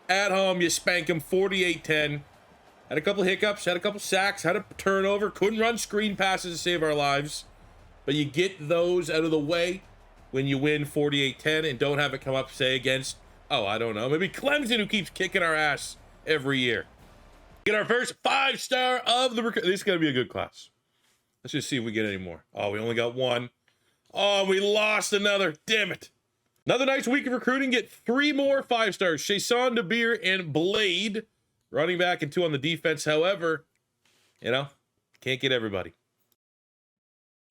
at home. You spank them 48-10. Had a couple hiccups, had a couple sacks, had a turnover, couldn't run screen passes to save our lives. But you get those out of the way when you win 48-10 and don't have it come up, say, against, oh, I don't know, maybe Clemson, who keeps kicking our ass every year. Get our first 5-star of the recruit. This is going to be a good class. Let's just see if we get any more. Oh, we only got one. Oh, we lost another. Damn it. Another nice week of recruiting. Get 3 more 5-stars. Chason, DeBeer, and Blade. Running back and 2 on the defense. However, you know, can't get everybody.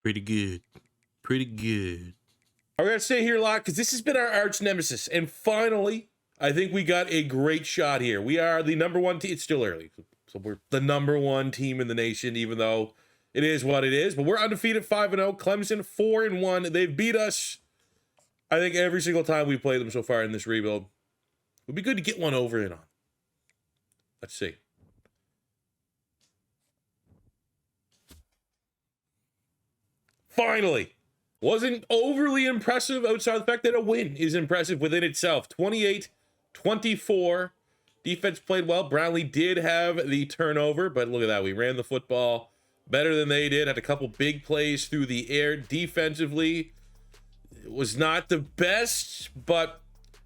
Pretty good. Pretty good. We're going to stay here a lot because this has been our arch nemesis. And finally, I think we got a great shot here. We are the #1 team. It's still early. So we're the #1 team in the nation, even though it is what it is. But we're undefeated 5-0. Clemson 4-1. They've beat us, I think, every single time we played them so far in this rebuild. It would be good to get one over and on. Let's see. Finally. Wasn't overly impressive outside the fact that a win is impressive within itself. 28-24. Defense played well. Brownlee did have the turnover, but look at that. We ran the football better than they did. Had a couple big plays through the air. Defensively, it was not the best, but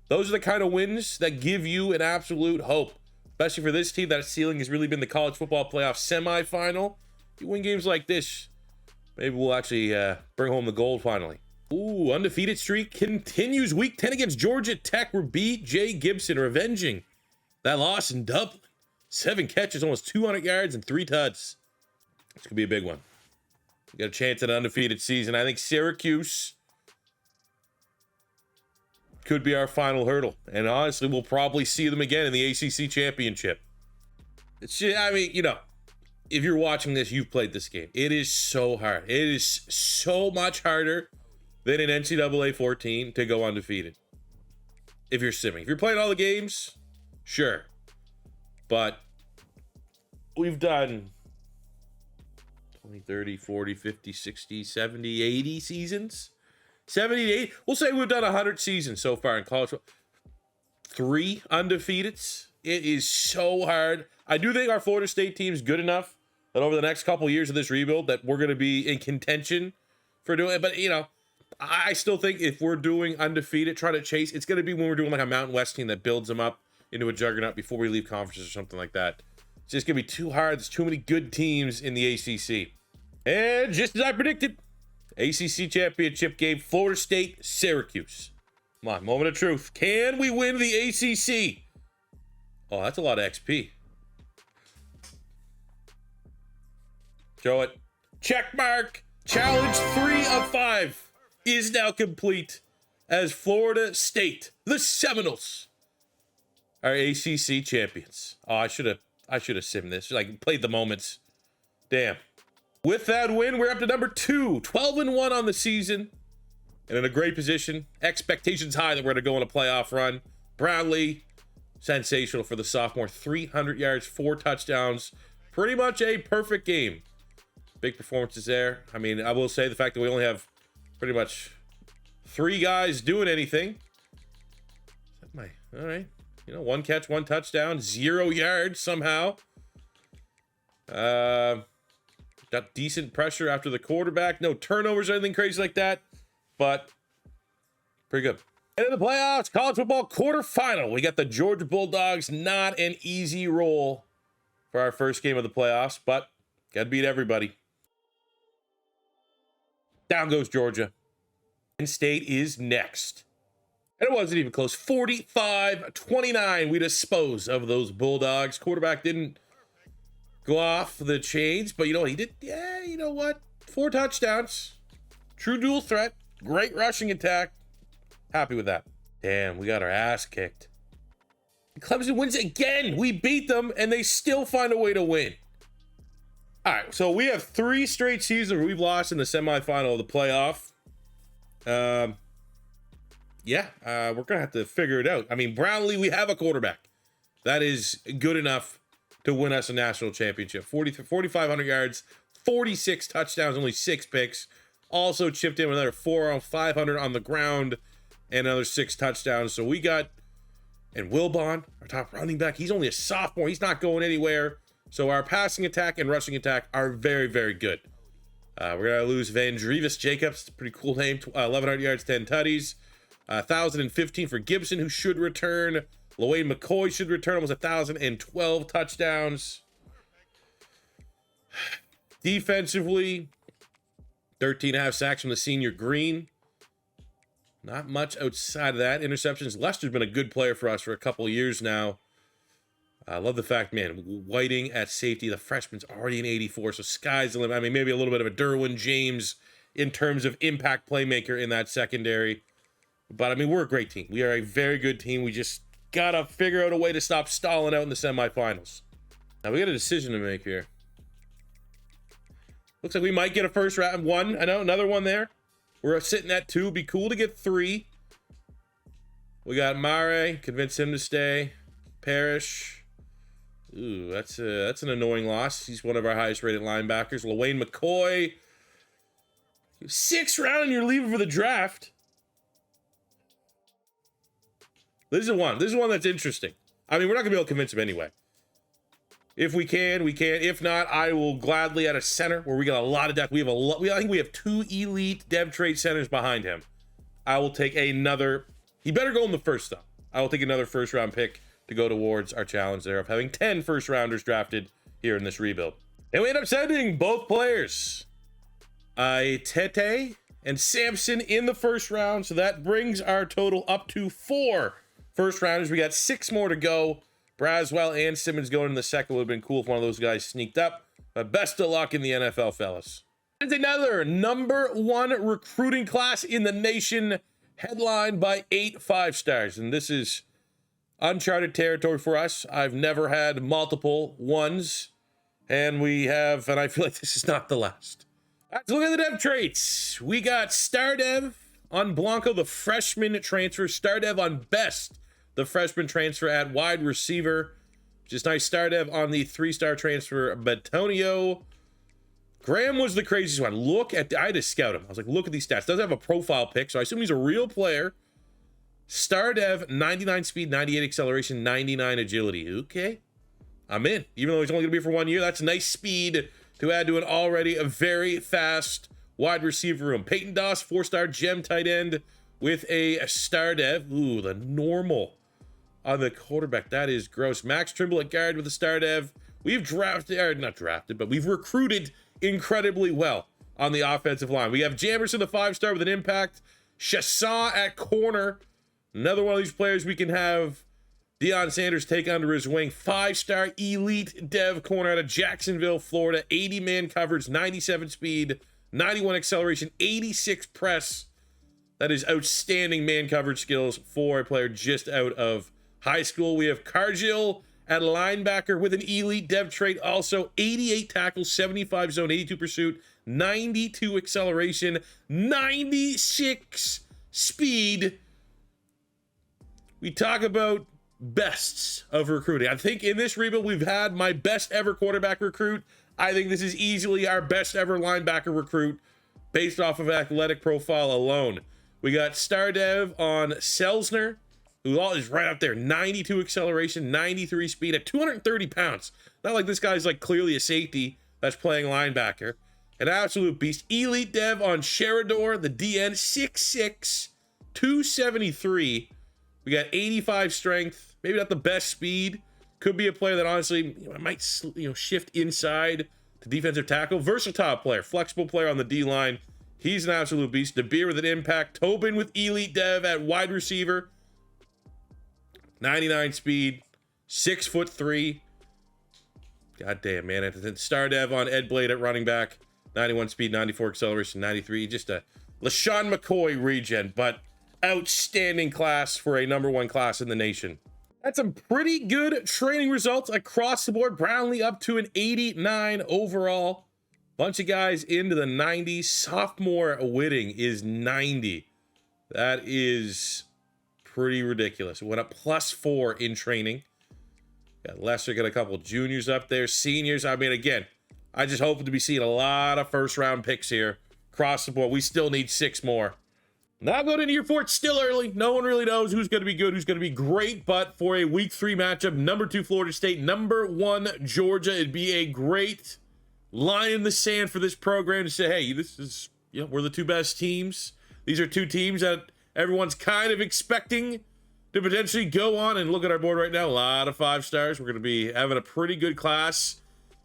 those are the kind of wins that give you an absolute hope. Especially for this team, that ceiling has really been the college football playoff semifinal. You win games like this, maybe we'll actually bring home the gold finally. Ooh, undefeated streak continues. Week 10 against Georgia Tech. We're beat Jay Gibson, revenging that loss in Dublin. 7 catches, almost 200 yards, and 3 tuds. This could be a big one. We got a chance at an undefeated season. I think Syracuse could be our final hurdle. And honestly, we'll probably see them again in the ACC championship. It's just, I mean, you know, if you're watching this, you've played this game. It is so hard. It is so much harder than in NCAA 14 to go undefeated. If you're simming. If you're playing all the games, sure. But we've done 20, 30, 40, 50, 60, 70, 80 seasons. 70 to 80. We'll say we've done 100 seasons so far in college. 3 undefeateds. It is so hard. I do think our Florida State team is good enough that over the next couple of years of this rebuild that we're going to be in contention for doing it. But, you know, I still think if we're doing undefeated, trying to chase, it's going to be when we're doing like a Mountain West team that builds them up into a juggernaut before we leave conferences or something like that. It's just going to be too hard. There's too many good teams in the ACC. And just as I predicted, ACC championship game, Florida State, Syracuse. Come on, moment of truth. Can we win the ACC? Oh, that's a lot of XP. Show it. Check mark. Challenge 3 of 5 is now complete as Florida State, the Seminoles, our ACC champions. Oh, I should have simmed this. Like, played the moments. Damn. With that win, we're up to number 2, 12-1 on the season, and in a great position. Expectations high that we're going to go on a playoff run. Brownlee, sensational for the sophomore. 300 yards, 4 touchdowns. Pretty much a perfect game. Big performances there. I mean, I will say the fact that we only have pretty much 3 guys doing anything. All right. You know, 1 catch, 1 touchdown, 0 yards somehow. Got decent pressure after the quarterback. No turnovers or anything crazy like that, but pretty good. And in the playoffs, college football quarterfinal, we got the Georgia Bulldogs. Not an easy roll for our first game of the playoffs, but got to beat everybody. Down goes Georgia. Penn State is next. And it wasn't even close. 45-29. We dispose of those Bulldogs. Quarterback didn't go off the chains, but you know what he did? Yeah, you know what? 4 touchdowns. True dual threat. Great rushing attack. Happy with that. Damn, we got our ass kicked. Clemson wins again. We beat them, and they still find a way to win. All right, so we have 3 straight seasons where we've lost in the semifinal of the playoff. We're going to have to figure it out. I mean, Brownlee, we have a quarterback. That is good enough to win us a national championship. 4,500 yards, 46 touchdowns, only 6 picks. Also chipped in with another 500 on the ground and another 6 touchdowns. So we got, and Wilbon, our top running back, he's only a sophomore. He's not going anywhere. So our passing attack and rushing attack are very, very good. We're going to lose Van Drevis Jacobs. Pretty cool name. 1,100 yards, 10 tutties. 1,015 for Gibson, who should return. LaWayne McCoy should return. Almost 1,012 touchdowns. Defensively, 13.5 sacks from the senior Green. Not much outside of that. Interceptions. Lester's been a good player for us for a couple of years now. I love the fact, man, Whiting at safety. The freshman's already an 84, so sky's the limit. I mean, maybe a little bit of a Derwin James in terms of impact playmaker in that secondary. But, I mean, we're a great team. We are a very good team. We just got to figure out a way to stop stalling out in the semifinals. Now, we got a decision to make here. Looks like we might get a first round. 1. I know, another one there. We're sitting at 2. Be cool to get 3. We got Mare. Convince him to stay. Parrish. Ooh, that's an annoying loss. He's one of our highest rated linebackers. LaWayne McCoy. 6th round and you're leaving for the draft. This is one that's interesting. I mean, we're not going to be able to convince him anyway. If we can, we can. If not, I will gladly at a center where we got a lot of depth. I think we have 2 elite dev trade centers behind him. I will take another. He better go in the first, though. I will take another first round pick to go towards our challenge there of having 10 first rounders drafted here in this rebuild. And we end up sending both players, Tete and Sampson, in the first round. So that brings our total up to 4 first rounders. We got 6 more to go. Braswell and Simmons going in the second. Would have been cool if one of those guys sneaked up. But best of luck in the NFL, fellas. It's another number 1 recruiting class in the nation, headlined by 8 5-stars. And this is uncharted territory for us. I've never had multiple ones. And I feel like this is not the last. Let's look at the dev traits. We got Star Dev on Blanco, the freshman transfer. Star Dev on Best, the freshman transfer at wide receiver. Just nice. Star Dev on the 3-star transfer, Betonio. Graham was the craziest one. I had to scout him. I was like, look at these stats. Doesn't have a profile pic, so I assume he's a real player. Star Dev, 99 speed, 98 acceleration, 99 agility. Okay, I'm in. Even though he's only going to be for 1 year, that's nice speed to add to an already a very fast wide receiver room. Peyton Doss, 4-star gem tight end with a Star Dev. Ooh, the normal on the quarterback. That is gross. Max Trimble at guard with a Star Dev. We've we've recruited incredibly well on the offensive line. We have Jamerson, the 5-star with an impact. Chassaw at corner. Another one of these players we can have Deion Sanders take under his wing. 5-star elite dev corner out of Jacksonville, Florida. 80-man coverage, 97 speed, 91 acceleration, 86 press. That is outstanding man coverage skills for a player just out of high school. We have Cargill at linebacker with an elite dev trait. Also 88 tackles, 75 zone, 82 pursuit, 92 acceleration, 96 speed. We talk about bests of recruiting. I think in this rebuild, we've had my best ever quarterback recruit. I think this is easily our best ever linebacker recruit based off of athletic profile alone. We got star dev on Selsner, who is right up there. 92 acceleration, 93 speed at 230 pounds. Not like this guy's like clearly a safety that's playing linebacker. An absolute beast. Elite dev on Sheridor, the DN, 6'6", 273. We got 85 strength, maybe not the best speed. Could be a player that honestly might shift inside to defensive tackle. Versatile player, flexible player on the D-line. He's an absolute beast. DeBeer with an impact. Tobin with elite dev at wide receiver. 99 speed, 6'3". God damn, man. And then star dev on Ed Blade at running back. 91 speed, 94 acceleration, 93. Just a LaShawn McCoy regen, but outstanding class for a #1 class in the nation. That's some pretty good training results across the board. Brownlee up to an 89 overall. Bunch of guys into the 90s. Sophomore Whitting is 90. That is pretty ridiculous. It went up +4 in training. Got Lester, got a couple juniors up there. Seniors, I mean, again, I just hope to be seeing a lot of first-round picks here across the board. We still need 6 more. Now going into year 4, it's still early. No one really knows who's going to be good, who's going to be great. But for a week 3 matchup, #2 Florida State, #1 Georgia, it'd be a great line in the sand for this program to say, hey, this is, we're the 2 best teams. These are 2 teams that everyone's kind of expecting to potentially go on. And look at our board right now, a lot of 5 stars. We're going to be having a pretty good class.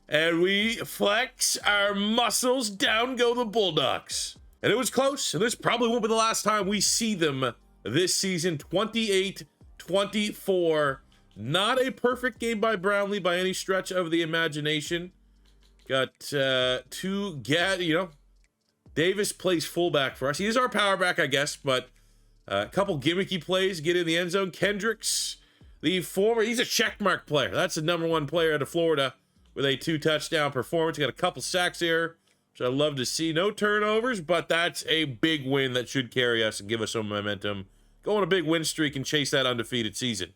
And we flex our muscles. Down go the Bulldogs. And it was close, and this probably won't be the last time we see them this season. 28-24. Not a perfect game by Brownlee by any stretch of the imagination. Got 2 Davis plays fullback for us. He is our power back, I guess, but a couple gimmicky plays get in the end zone. Kendricks, he's a checkmark player. That's the #1 player out of Florida with a 2-touchdown performance. Got a couple sacks there, which I'd love to see. No turnovers, but that's a big win that should carry us and give us some momentum. Go on a big win streak and chase that undefeated season.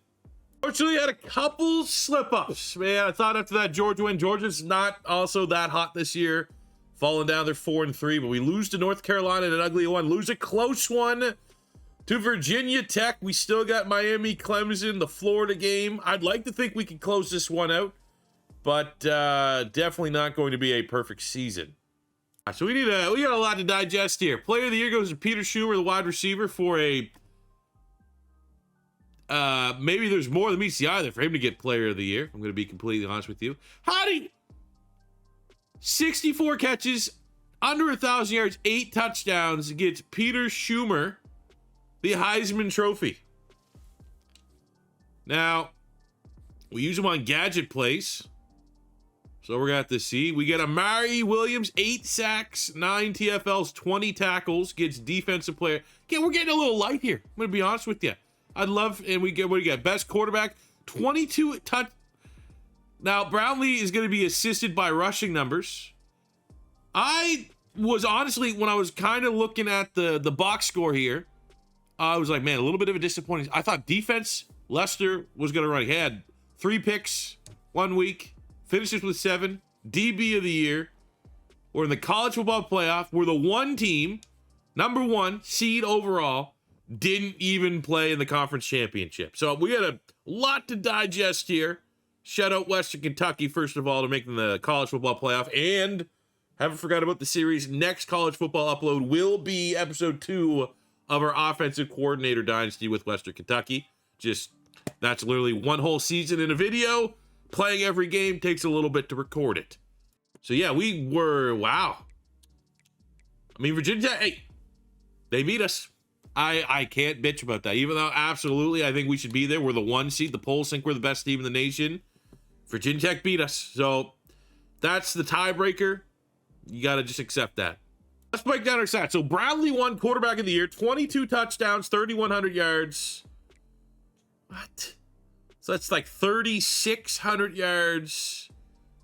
Fortunately, had a couple slip-ups. Man, I thought after that Georgia win, Georgia's not also that hot this year. Falling down, they're 4-3, but we lose to North Carolina in an ugly one. Lose a close one to Virginia Tech. We still got Miami, Clemson, the Florida game. I'd like to think we can close this one out, but definitely not going to be a perfect season. So we got a lot to digest here. Player of the year goes to Peter Schumer, the wide receiver, for a maybe there's more than meets the eye there for him to get player of the year. I'm going to be completely honest with you. Howdy! 64 catches, under 1,000 yards, 8 touchdowns, gets Peter Schumer the Heisman Trophy. Now, we use him on gadget plays, so we're going to have to see. We get Amari Williams, 8 sacks, 9 TFLs, 20 tackles, gets defensive player. Okay, we're getting a little light here. I'm going to be honest with you. I'd love, and we get, what do you got? Best quarterback, 22 touch. Now, Brownlee is going to be assisted by rushing numbers. I was honestly, when I was kind of looking at the box score here, I was like, man, a little bit of a disappointing. I thought defense, Lester was going to run. He had 3 picks 1 week, finishes with 7, DB of the year. We're in the college football playoff. We're the one team, #1 seed overall, didn't even play in the conference championship. So we got a lot to digest here. Shout out Western Kentucky, first of all, to making the college football playoff. And haven't forgot about the series. Next college football upload will be episode 2 of our offensive coordinator dynasty with Western Kentucky. That's literally one whole season in a video. Playing every game takes a little bit to record it. So yeah, wow. I mean, Virginia Tech, hey, they beat us. I can't bitch about that. Even though absolutely I think we should be there. We're the 1 seed. The polls think we're the best team in the nation. Virginia Tech beat us. So that's the tiebreaker. You got to just accept that. Let's break down our stats. So Brownlee won quarterback of the year, 22 touchdowns, 3,100 yards. What? So that's like 3,600 yards,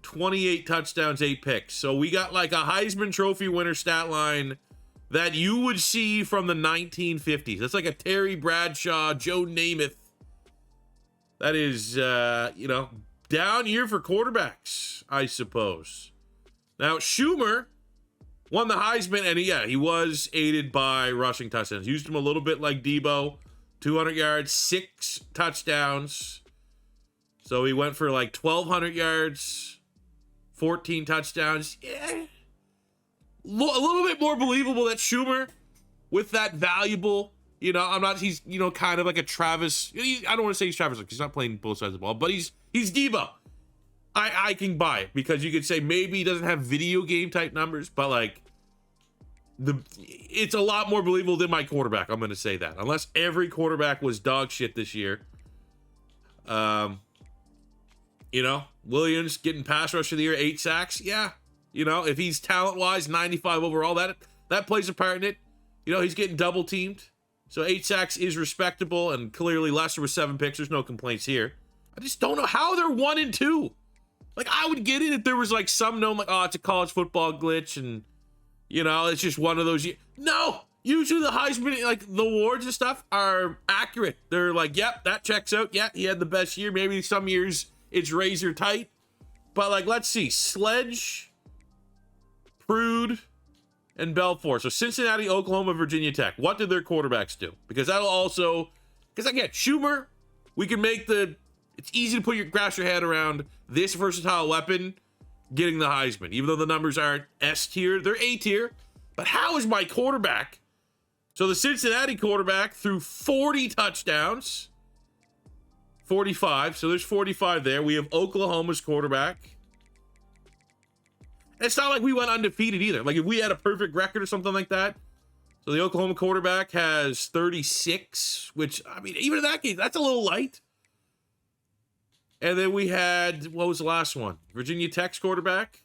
28 touchdowns, 8 picks. So we got like a Heisman Trophy winner stat line that you would see from the 1950s. That's like a Terry Bradshaw, Joe Namath. That is, down year for quarterbacks, I suppose. Now, Schumer won the Heisman, and he was aided by rushing touchdowns. Used him a little bit like Debo, 200 yards, 6 touchdowns. So he went for like 1,200 yards, 14 touchdowns. Yeah. A little bit more believable that Schumer, with that valuable, he's, kind of like a Travis. I don't want to say he's Travis, he's not playing both sides of the ball, but he's Debo. I can buy it because you could say maybe he doesn't have video game type numbers, but like it's a lot more believable than my quarterback. I'm going to say that, unless every quarterback was dog shit this year. Williams getting pass rush of the year, 8 sacks. Yeah. If he's talent-wise, 95 overall, that plays a part in it. He's getting double-teamed. So 8 sacks is respectable, and clearly Lester with 7 picks. There's no complaints here. I just don't know how they're 1-2. Like, I would get it if there was, like, some known, like, oh, it's a college football glitch, and, it's just one of those. No! Usually the Heisman, like, the awards and stuff are accurate. They're like, yep, that checks out. Yeah, he had the best year. Maybe some years it's razor tight. But, like, let's see. Sledge, Prude, and Belfort. So Cincinnati, Oklahoma, Virginia Tech. What did their quarterbacks do? Because that'll also, again, Schumer, we can make it's easy to grasp your head around this versatile weapon getting the Heisman. Even though the numbers aren't S tier, they're A tier. But how is my quarterback? So the Cincinnati quarterback threw 40 touchdowns. 45. So there's 45 there. We have Oklahoma's quarterback. It's not like we went undefeated either. Like if we had a perfect record or something like that. So the Oklahoma quarterback has 36, which, I mean, even in that case, that's a little light. And then we had, what was the last one? Virginia Tech's quarterback.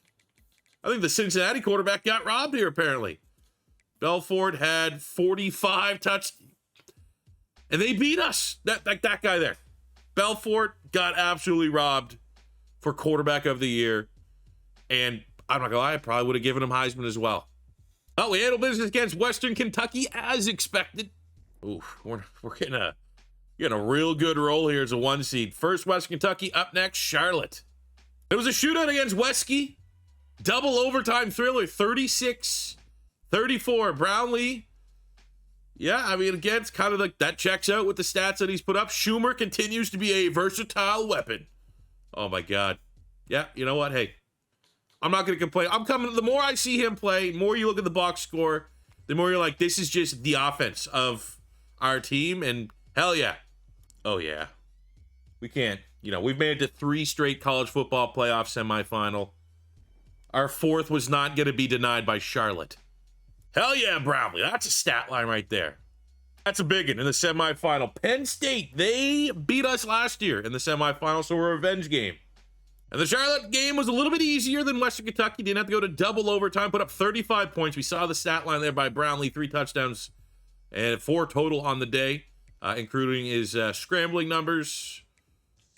I think the Cincinnati quarterback got robbed here, apparently. Belfort had 45 touchdowns. And they beat us. That guy there. Belfort got absolutely robbed for quarterback of the year. And I'm not gonna lie, I probably would have given him Heisman as well. Oh, we handled business against Western Kentucky as expected. Oof, we're getting a real good roll here as a 1 seed. First, Western Kentucky. Up next, Charlotte. It was a shootout against Wesky. Double overtime thriller, 36-34. Brownlee. Yeah, I mean, again, it's kind of like that checks out with the stats that he's put up. Schumer continues to be a versatile weapon. Oh, my God. Yeah, you know what? Hey, I'm not going to complain. The more I see him play, the more you look at the box score, the more you're like, this is just the offense of our team. And hell yeah. Oh, yeah. We can't. We've made it to 3 straight college football playoff semifinal. Our 4th was not going to be denied by Charlotte. Hell yeah, Brownlee. That's a stat line right there. That's a big one in the semifinal. Penn State, they beat us last year in the semifinal, so we're a revenge game. And the Charlotte game was a little bit easier than Western Kentucky. Didn't have to go to double overtime, put up 35 points. We saw the stat line there by Brownlee, 3 touchdowns and 4 total on the day, including his scrambling numbers.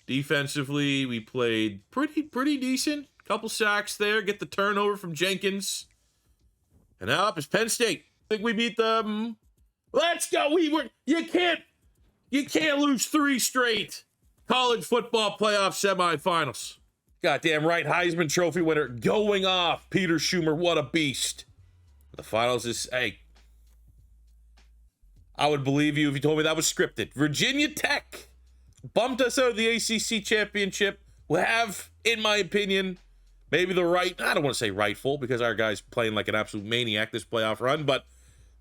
Defensively, we played pretty decent. Couple sacks there, get the turnover from Jenkins. And now up is Penn State. I think we beat them. Let's go. You can't lose 3 straight college football playoff semifinals. Goddamn right, Heisman Trophy winner going off. Peter Schumer, what a beast. The finals is, hey, I would believe you if you told me that was scripted. Virginia Tech bumped us out of the ACC championship. We'll have, in my opinion, maybe I don't want to say rightful because our guy's playing like an absolute maniac this playoff run, but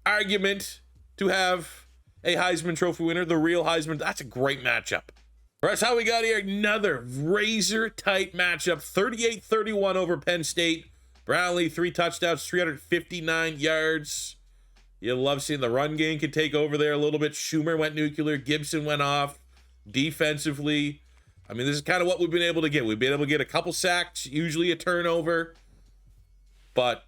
argument to have a Heisman Trophy winner, the real Heisman, that's a great matchup. That's how we got here. Another razor-tight matchup. 38-31 over Penn State. Brownlee, 3 touchdowns, 359 yards. You love seeing the run game can take over there a little bit. Schumer went nuclear. Gibson went off. Defensively, I mean, this is kind of what we've been able to get. We've been able to get a couple sacks, usually a turnover. But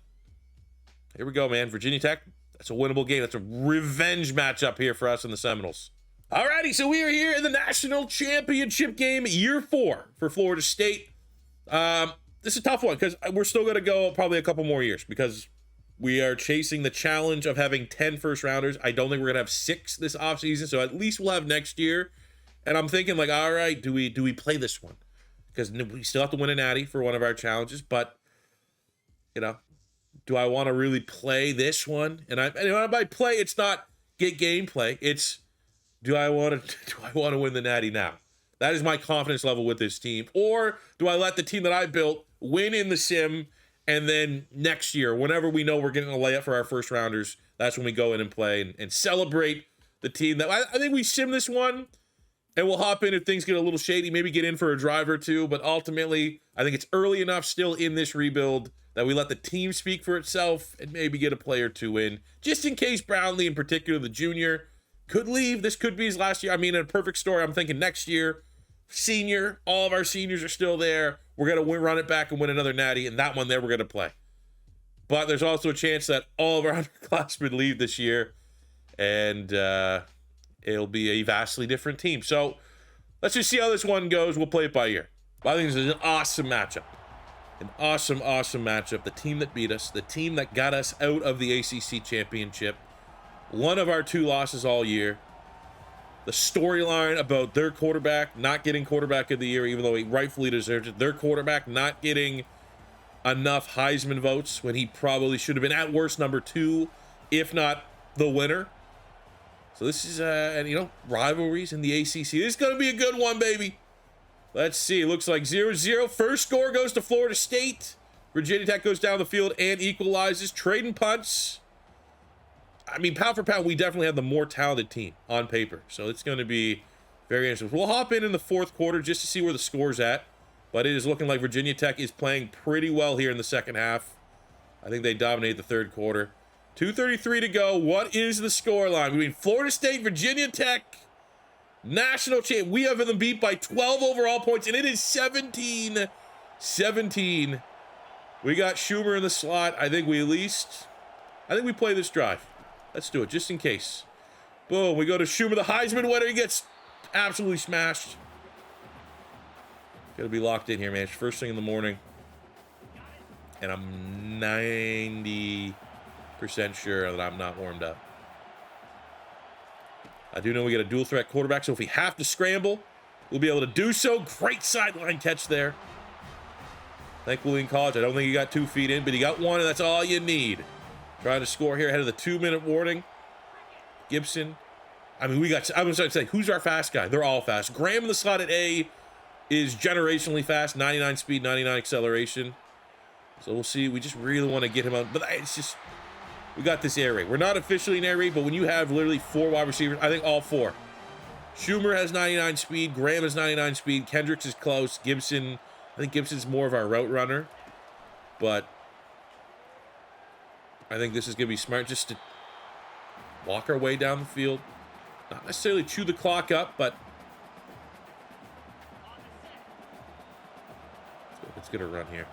here we go, man. Virginia Tech, that's a winnable game. That's a revenge matchup here for us in the Seminoles. Alrighty, so we are here in the national championship game, year 4 for Florida State. This is a tough one because we're still going to go probably a couple more years because we are chasing the challenge of having 10 first rounders. I don't think we're going to have 6 this offseason, so at least we'll have next year. And I'm thinking like, all right, do we play this one? Because we still have to win a natty for one of our challenges, but you know, do I want to really play this one? And by play, it's not get gameplay. It's do I want to win the natty now? That is my confidence level with this team. Or do I let the team that I built win in the sim, and then next year, whenever we know we're getting a layup for our first rounders, that's when we go in and play and celebrate the team that I think we sim this one, and we'll hop in if things get a little shady, maybe get in for a drive or two. But ultimately, I think it's early enough still in this rebuild that we let the team speak for itself and maybe get a play or two in, just in case Brownlee, in particular, the junior, could leave. This could be his last year. I mean, in a perfect story, I'm thinking next year, senior, all of our seniors are still there. We're going to run it back and win another natty, and that one there we're going to play. But there's also a chance that all of our underclassmen leave this year, and it'll be a vastly different team. So let's just see how this one goes. We'll play it by ear. But I think this is an awesome matchup. An awesome, awesome matchup. The team that beat us, the team that got us out of the ACC championship, one of our 2 losses all year. The storyline about their quarterback not getting quarterback of the year, even though he rightfully deserves it. Their quarterback not getting enough Heisman votes when he probably should have been at worst number 2, if not the winner. So this is, rivalries in the ACC. This is going to be a good one, baby. Let's see. It looks like 0-0. First score goes to Florida State. Virginia Tech goes down the field and equalizes. Trading punts. I mean, pound for pound, we definitely have the more talented team on paper. So it's going to be very interesting. We'll hop in the 4th quarter just to see where the score's at. But it is looking like Virginia Tech is playing pretty well here in the second half. I think they dominate the 3rd quarter. 2:33 to go. What is the score line? Between Florida State, Virginia Tech, national champ. We have them beat by 12 overall points, and it is 17-17. We got Schumer in the slot. I think we play this drive. Let's do it, just in case. Boom, we go to Schumer, the Heisman winner. He gets absolutely smashed. Gotta be locked in here, man. It's first thing in the morning. And I'm 90% sure that I'm not warmed up. I do know we got a dual threat quarterback, so if we have to scramble, we'll be able to do so. Great sideline catch there. Thankfully in college, I don't think he got 2 feet in, but he got 1, and that's all you need. Trying to score here ahead of the 2-minute warning. Gibson. I mean, I was going to say, who's our fast guy? They're all fast. Graham in the slot at A is generationally fast. 99 speed, 99 acceleration. So we'll see. We just really want to get him out. But it's just, we got this air raid. We're not officially an air raid, but when you have literally 4 wide receivers, I think all 4. Schumer has 99 speed. Graham has 99 speed. Kendricks is close. Gibson, I think Gibson's more of our route runner. But I think this is going to be smart just to walk our way down the field. Not necessarily chew the clock up, but it's going to run here.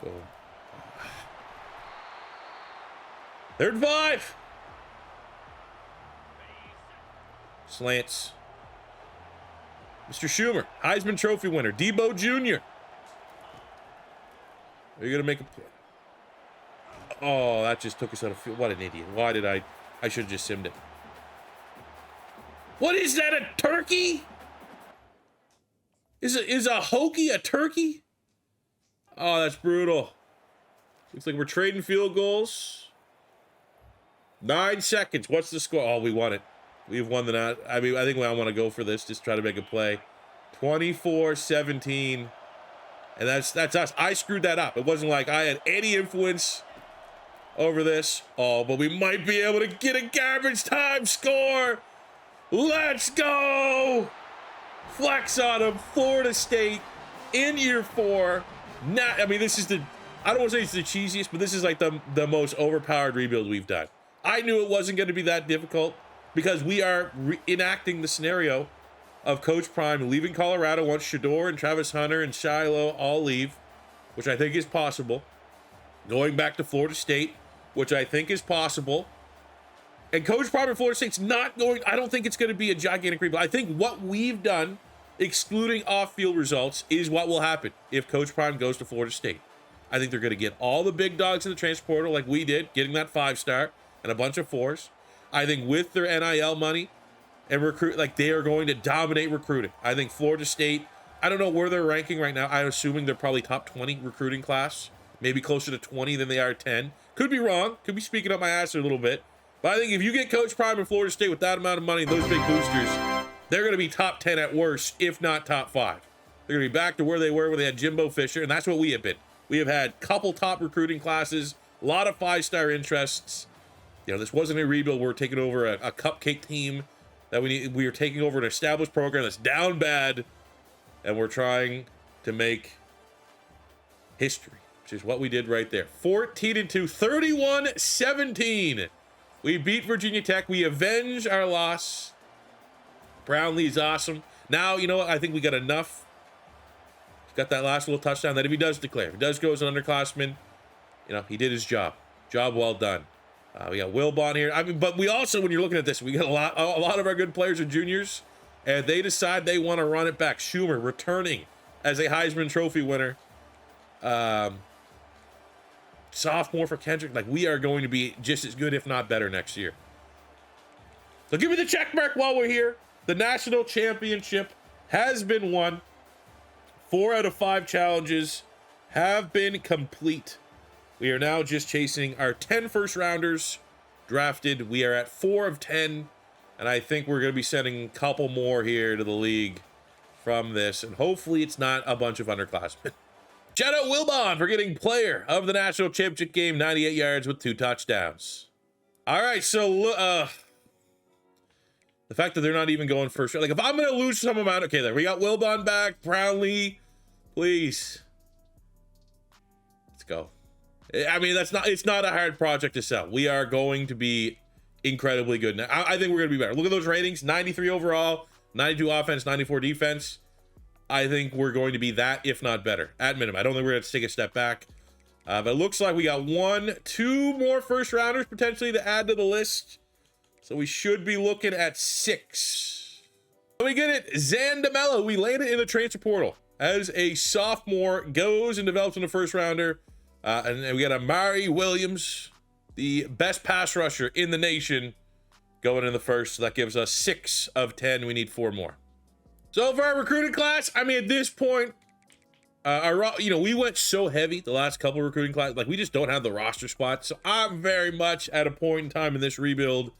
Boom. 3rd and 5. Slants. Mr. Schumer, Heisman Trophy winner. Debo Jr. Are you going to make a play? Oh, that just took us out of field. What an idiot. Why did I should have just simmed it. What is that, a turkey? Is a hoagie a turkey? Oh, that's brutal. Looks like we're trading field goals. 9 seconds. What's the score? Oh, we won it. We've won the night. I mean, I think I want to go for this. Just try to make a play. 24-17. And that's us. I screwed that up. It wasn't like I had any influence over this. Oh, but we might be able to get a garbage time score. Let's go. Flex on him. Florida State in year 4. I mean, this is I don't want to say it's the cheesiest, but this is like the most overpowered rebuild we've done. I knew it wasn't going to be that difficult because we are enacting the scenario of Coach Prime leaving Colorado once Shador and Travis Hunter and Shiloh all leave, which I think is possible. Going back to Florida State, which I think is possible. And Coach Prime at Florida State's not going, I don't think it's going to be a gigantic rebuild. I think what we've done, excluding off-field results, is what will happen if Coach Prime goes to Florida State. I think they're going to get all the big dogs in the transfer portal like we did, getting that 5-star and a bunch of 4s. I think with their NIL money and recruit, like they are going to dominate recruiting. I think Florida State, I don't know where they're ranking right now. I'm assuming they're probably top 20 recruiting class, maybe closer to 20 than they are 10. Could be wrong. Could be speaking up my ass a little bit. But I think if you get Coach Prime in Florida State with that amount of money and those big boosters, they're going to be top 10 at worst, if not top 5. They're going to be back to where they were when they had Jimbo Fisher, and that's what we have been. We have had a couple top recruiting classes, a lot of 5-star interests. You know, this wasn't a rebuild. We're taking over a cupcake team that we are taking over an established program that's down bad, and we're trying to make history, which is what we did right there. 14-2, 31-17. We beat Virginia Tech. We avenge our loss. Brownlee's awesome. Now, you know what? I think we got enough. He's got that last little touchdown that if he does declare, if he does go as an underclassman, you know, he did his job. Job well done. We got Wilbon here. I mean, but we also, when you're looking at this, we got a lot of our good players are juniors, and they decide they want to run it back. Schumer returning as a Heisman Trophy winner. Sophomore for Kendrick. Like, we are going to be just as good, if not better, next year. So give me the check mark while we're here. The national championship has been won. 4 out of 5 challenges have been complete. We are now just chasing our 10 first rounders drafted. We are at 4 of 10, and I think we're going to be sending a couple more here to the league from this, and hopefully it's not a bunch of underclassmen. Shout out Wilbon for getting player of the national championship game, 98 yards with 2 touchdowns. All right, so the fact that they're not even going first, like if I'm going to lose some amount, okay, there we got Wilbon back, Brownlee, please, let's go. I mean, it's not a hard project to sell. We are going to be incredibly good. Now, I think we're going to be better. Look at those ratings, 93 overall, 92 offense, 94 defense. I think we're going to be that, if not better, at minimum. I don't think we're going to take a step back. But it looks like we got 2 more first rounders potentially to add to the list. So we should be looking at 6. So we get it. Zandamello, we landed in the transfer portal as a sophomore, goes and develops in the first rounder. And then we got Amari Williams, the best pass rusher in the nation, going in the first. So that gives us 6 of 10. We need 4 more. So for our recruiting class, I mean, at this point, we went so heavy the last couple of recruiting classes, like we just don't have the roster spots. So I'm very much at a point in time in this rebuild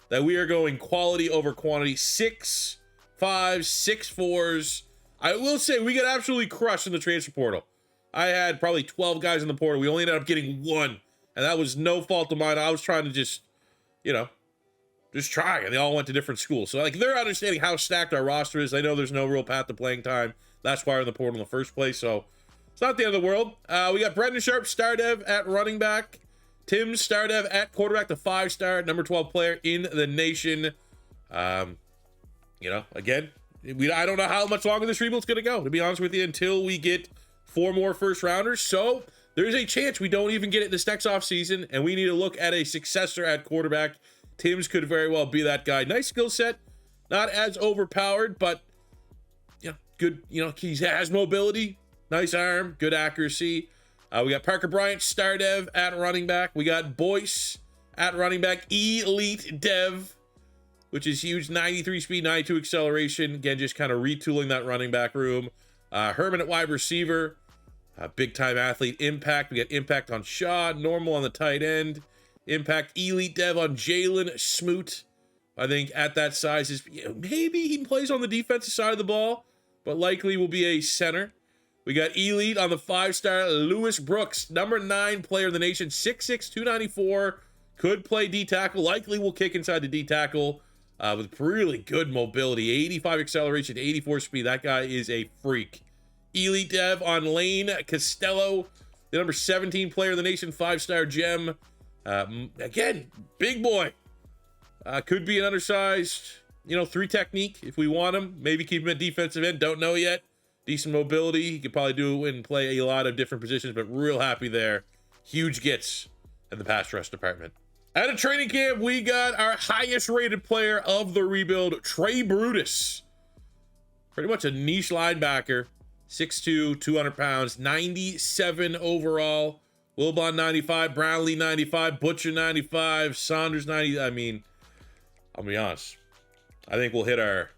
that we are going quality over quantity. 6 5s, 6 4s. I will say we got absolutely crushed in the transfer portal. I had probably 12 guys in the portal. We only ended up getting 1, and that was no fault of mine. I was trying to just try, and they all went to different schools. So, like, they're understanding how stacked our roster is. They know there's no real path to playing time. That's why we're in the portal in the first place. So, it's not the end of the world. We got Brendan Sharp, star dev at running back. Tim, star dev at quarterback, the 5-star, number 12 player in the nation. Again, I don't know how much longer this rebuild's going to go, to be honest with you, until we get 4 more first rounders. So, there's a chance we don't even get it this next offseason, and we need to look at a successor at quarterback. Tim's could very well be that guy. Nice skill set, not as overpowered, but good. He has mobility, nice arm, good accuracy. We got Parker Bryant, star dev at running back. We got Boyce at running back, elite dev, which is huge. 93 speed, 92 acceleration. Again, just kind of retooling that running back room. Herman at wide receiver, big time athlete. Impact. We got impact on Shaw, normal on the tight end. Impact elite dev on Jalen Smoot. I think at that size is maybe he plays on the defensive side of the ball, but likely will be a center. We got elite on the 5-star Lewis Brooks, number 9 player in the nation, 6'6", 294, could play D tackle, likely will kick inside the D tackle with really good mobility, 85 acceleration, 84 speed. That guy is a freak. Elite dev on Lane Costello, the number 17 player in the nation, 5-star gem. Again, big boy. Could be an undersized, 3 technique if we want him. Maybe keep him at defensive end. Don't know yet. Decent mobility. He could probably do and play a lot of different positions, but real happy there. Huge gets in the pass rush department. At a training camp, we got our highest rated player of the rebuild, Trey Brutus. Pretty much a niche linebacker. 6'2", 200 pounds, 97 overall. Wilbon 95, Brownlee 95, Butcher 95, Saunders 90. I mean, I'll be honest. I think we'll hit our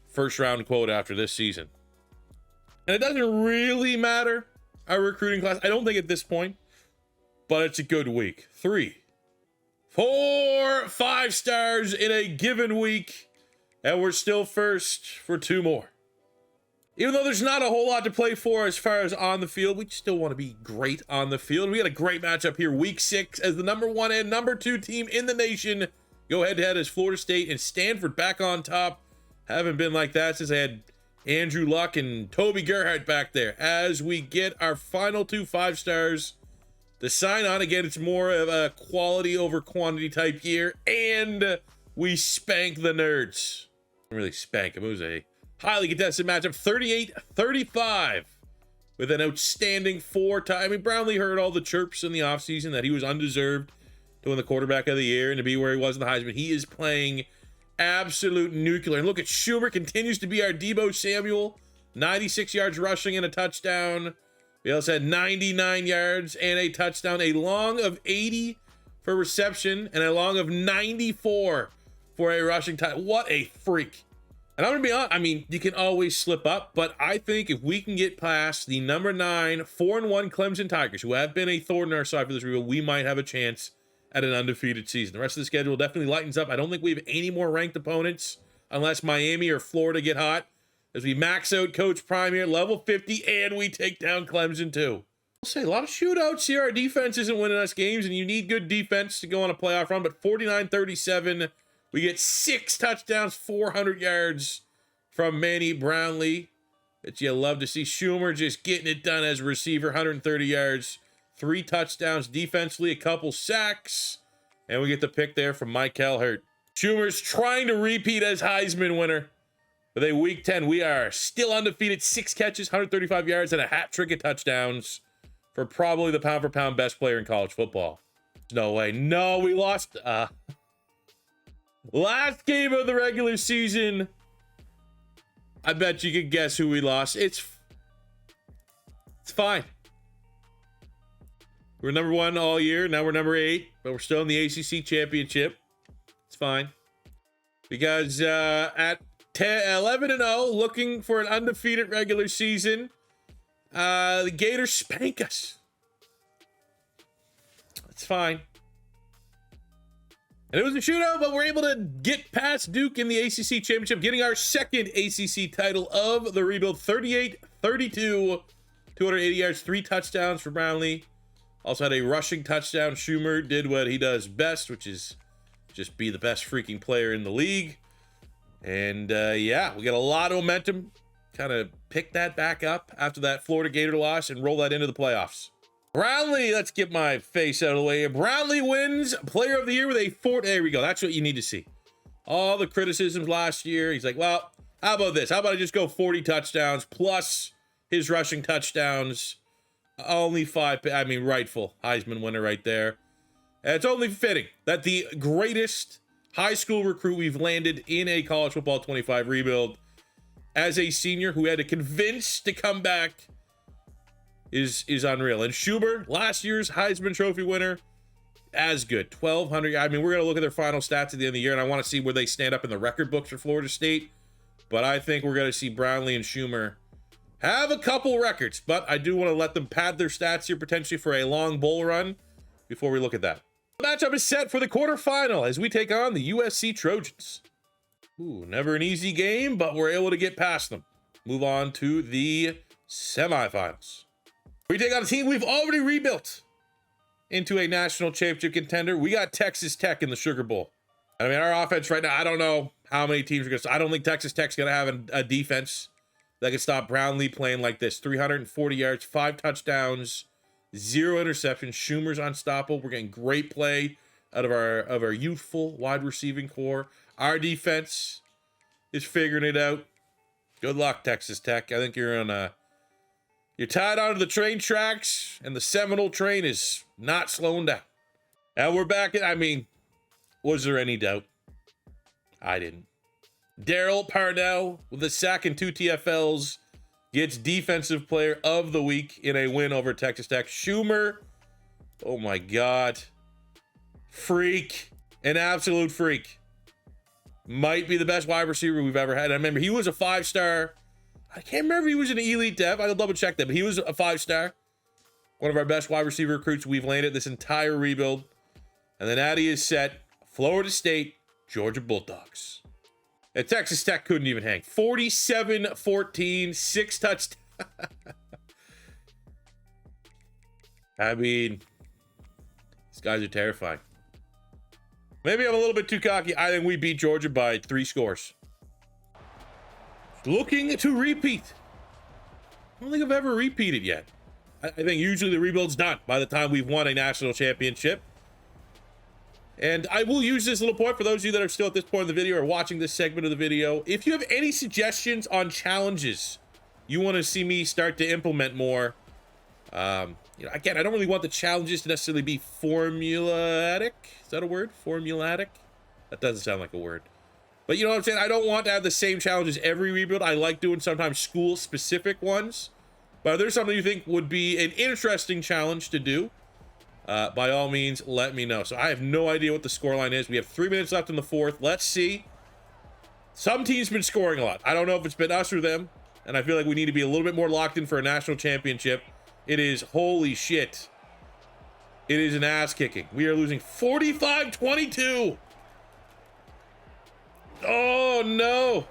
first round quote after this season. And it doesn't really matter, our recruiting class. I don't think at this point, but it's a good week. 3, 4, 5 stars in a given week. And we're still first for 2 more. Even though there's not a whole lot to play for as far as on the field, we still want to be great on the field. We got a great matchup here, week 6, as the number 1 and number 2 team in the nation go head-to-head as Florida State and Stanford back on top. Haven't been like that since I had Andrew Luck and Toby Gerhardt back there. As we get our final 2 5 stars to sign on. Again, it's more of a quality over quantity type year, and we spank the nerds. Didn't really spank them. It was a highly contested matchup, 38-35, with an outstanding 4-time. I mean, Brownlee heard all the chirps in the offseason that he was undeserved to win the quarterback of the year and to be where he was in the Heisman. He is playing absolute nuclear. And look at Schumer, continues to be our Deebo Samuel, 96 yards rushing and a touchdown. We also had 99 yards and a touchdown, a long of 80 for reception, and a long of 94 for a rushing touchdown. What a freak. And I'm going to be honest, I mean, you can always slip up, but I think if we can get past the number 9, 4-1 Clemson Tigers, who have been a thorn in our side for this rebuild, we might have a chance at an undefeated season. The rest of the schedule definitely lightens up. I don't think we have any more ranked opponents unless Miami or Florida get hot, as we max out Coach Prime here, level 50, and we take down Clemson too. I'll say a lot of shootouts here. Our defense isn't winning us games, and you need good defense to go on a playoff run, but 49-37, we get 6 touchdowns, 400 yards from Manny Brownlee. That you love to see. Schumer just getting it done as a receiver, 130 yards, 3 touchdowns defensively, a couple sacks, and we get the pick there from Mike Hurt. Schumer's trying to repeat as Heisman winner. With a week 10, we are still undefeated, 6 catches, 135 yards, and a hat trick of touchdowns for probably the pound-for-pound best player in college football. No way. No, we lost. Last game of the regular season. I bet you could guess who we lost. It's fine. We're number 1 all year. Now we're number 8, but we're still in the ACC championship. It's fine. Because at 11-0, looking for an undefeated regular season, the Gators spank us. It's fine. And it was a shootout, but we're able to get past Duke in the ACC championship, getting our second ACC title of the rebuild, 38-32, 280 yards, 3 touchdowns for Brownlee. Also had a rushing touchdown. Schumer did what he does best, which is just be the best freaking player in the league. And yeah, we got a lot of momentum. Kind of pick that back up after that Florida Gator loss and roll that into the playoffs. Brownlee, let's get my face out of the way here. Brownlee wins Player of the Year with a 4. There we go. That's what you need to see. All the criticisms last year. He's like, well, how about this? How about I just go 40 touchdowns plus his rushing touchdowns? Only 5. I mean, rightful Heisman winner right there. And it's only fitting that the greatest high school recruit we've landed in a college football 25 rebuild as a senior who had to convince to come back is unreal. And Schumer, last year's Heisman Trophy winner, as good. 1,200. I mean, we're going to look at their final stats at the end of the year, and I want to see where they stand up in the record books for Florida State. But I think we're going to see Brownlee and Schumer have a couple records. But I do want to let them pad their stats here potentially for a long bowl run before we look at that. The matchup is set for the quarterfinal as we take on the USC Trojans. Ooh, never an easy game, but we're able to get past them. Move on to the semifinals. We take on a team we've already rebuilt into a national championship contender. We got Texas Tech in the Sugar Bowl. I mean, our offense right now, I don't know how many teams are going to. I don't think Texas Tech's going to have a defense that can stop Brownlee playing like this. 340 yards, 5 touchdowns, 0 interceptions. Schumer's unstoppable. We're getting great play out of our youthful wide receiving core. Our defense is figuring it out. Good luck, Texas Tech. I think you're tied onto the train tracks, and the Seminole train is not slowing down. And we're back. I mean, Was there any doubt? I didn't. Daryl Parnell with a sack and 2 TFLs gets Defensive Player of the Week in a win over Texas Tech. Schumer, oh my God. Freak. An absolute freak. Might be the best wide receiver we've ever had. I remember he was a 5-star. I can't remember if he was an elite dev. I'll double check that, but he was a 5-star. One of our best wide receiver recruits we've landed this entire rebuild. And then Addy is set. Florida State, Georgia Bulldogs. And Texas Tech couldn't even hang. 47-14, 6 touchdowns. I mean, these guys are terrifying. Maybe I'm a little bit too cocky. I think we beat Georgia by 3 scores. Looking to repeat. I don't think I've ever repeated yet. I think usually the rebuild's done by the time we've won a national championship. And I will use this little point for those of you that are still at this point of the video or watching this segment of the video. If you have any suggestions on challenges you want to see me start to implement more, again, I don't really want the challenges to necessarily be formulatic. Is that a word? Formulatic? That doesn't sound like a word. But you know what I'm saying? I don't want to have the same challenges every rebuild. I like doing sometimes school-specific ones. But if there's something you think would be an interesting challenge to do, by all means, let me know. So I have no idea what the scoreline is. We have 3 minutes left in the 4th. Let's see. Some teams been scoring a lot. I don't know if it's been us or them. And I feel like we need to be a little bit more locked in for a national championship. It is, holy shit. It is an ass kicking. We are losing 45-22. Oh, no. Is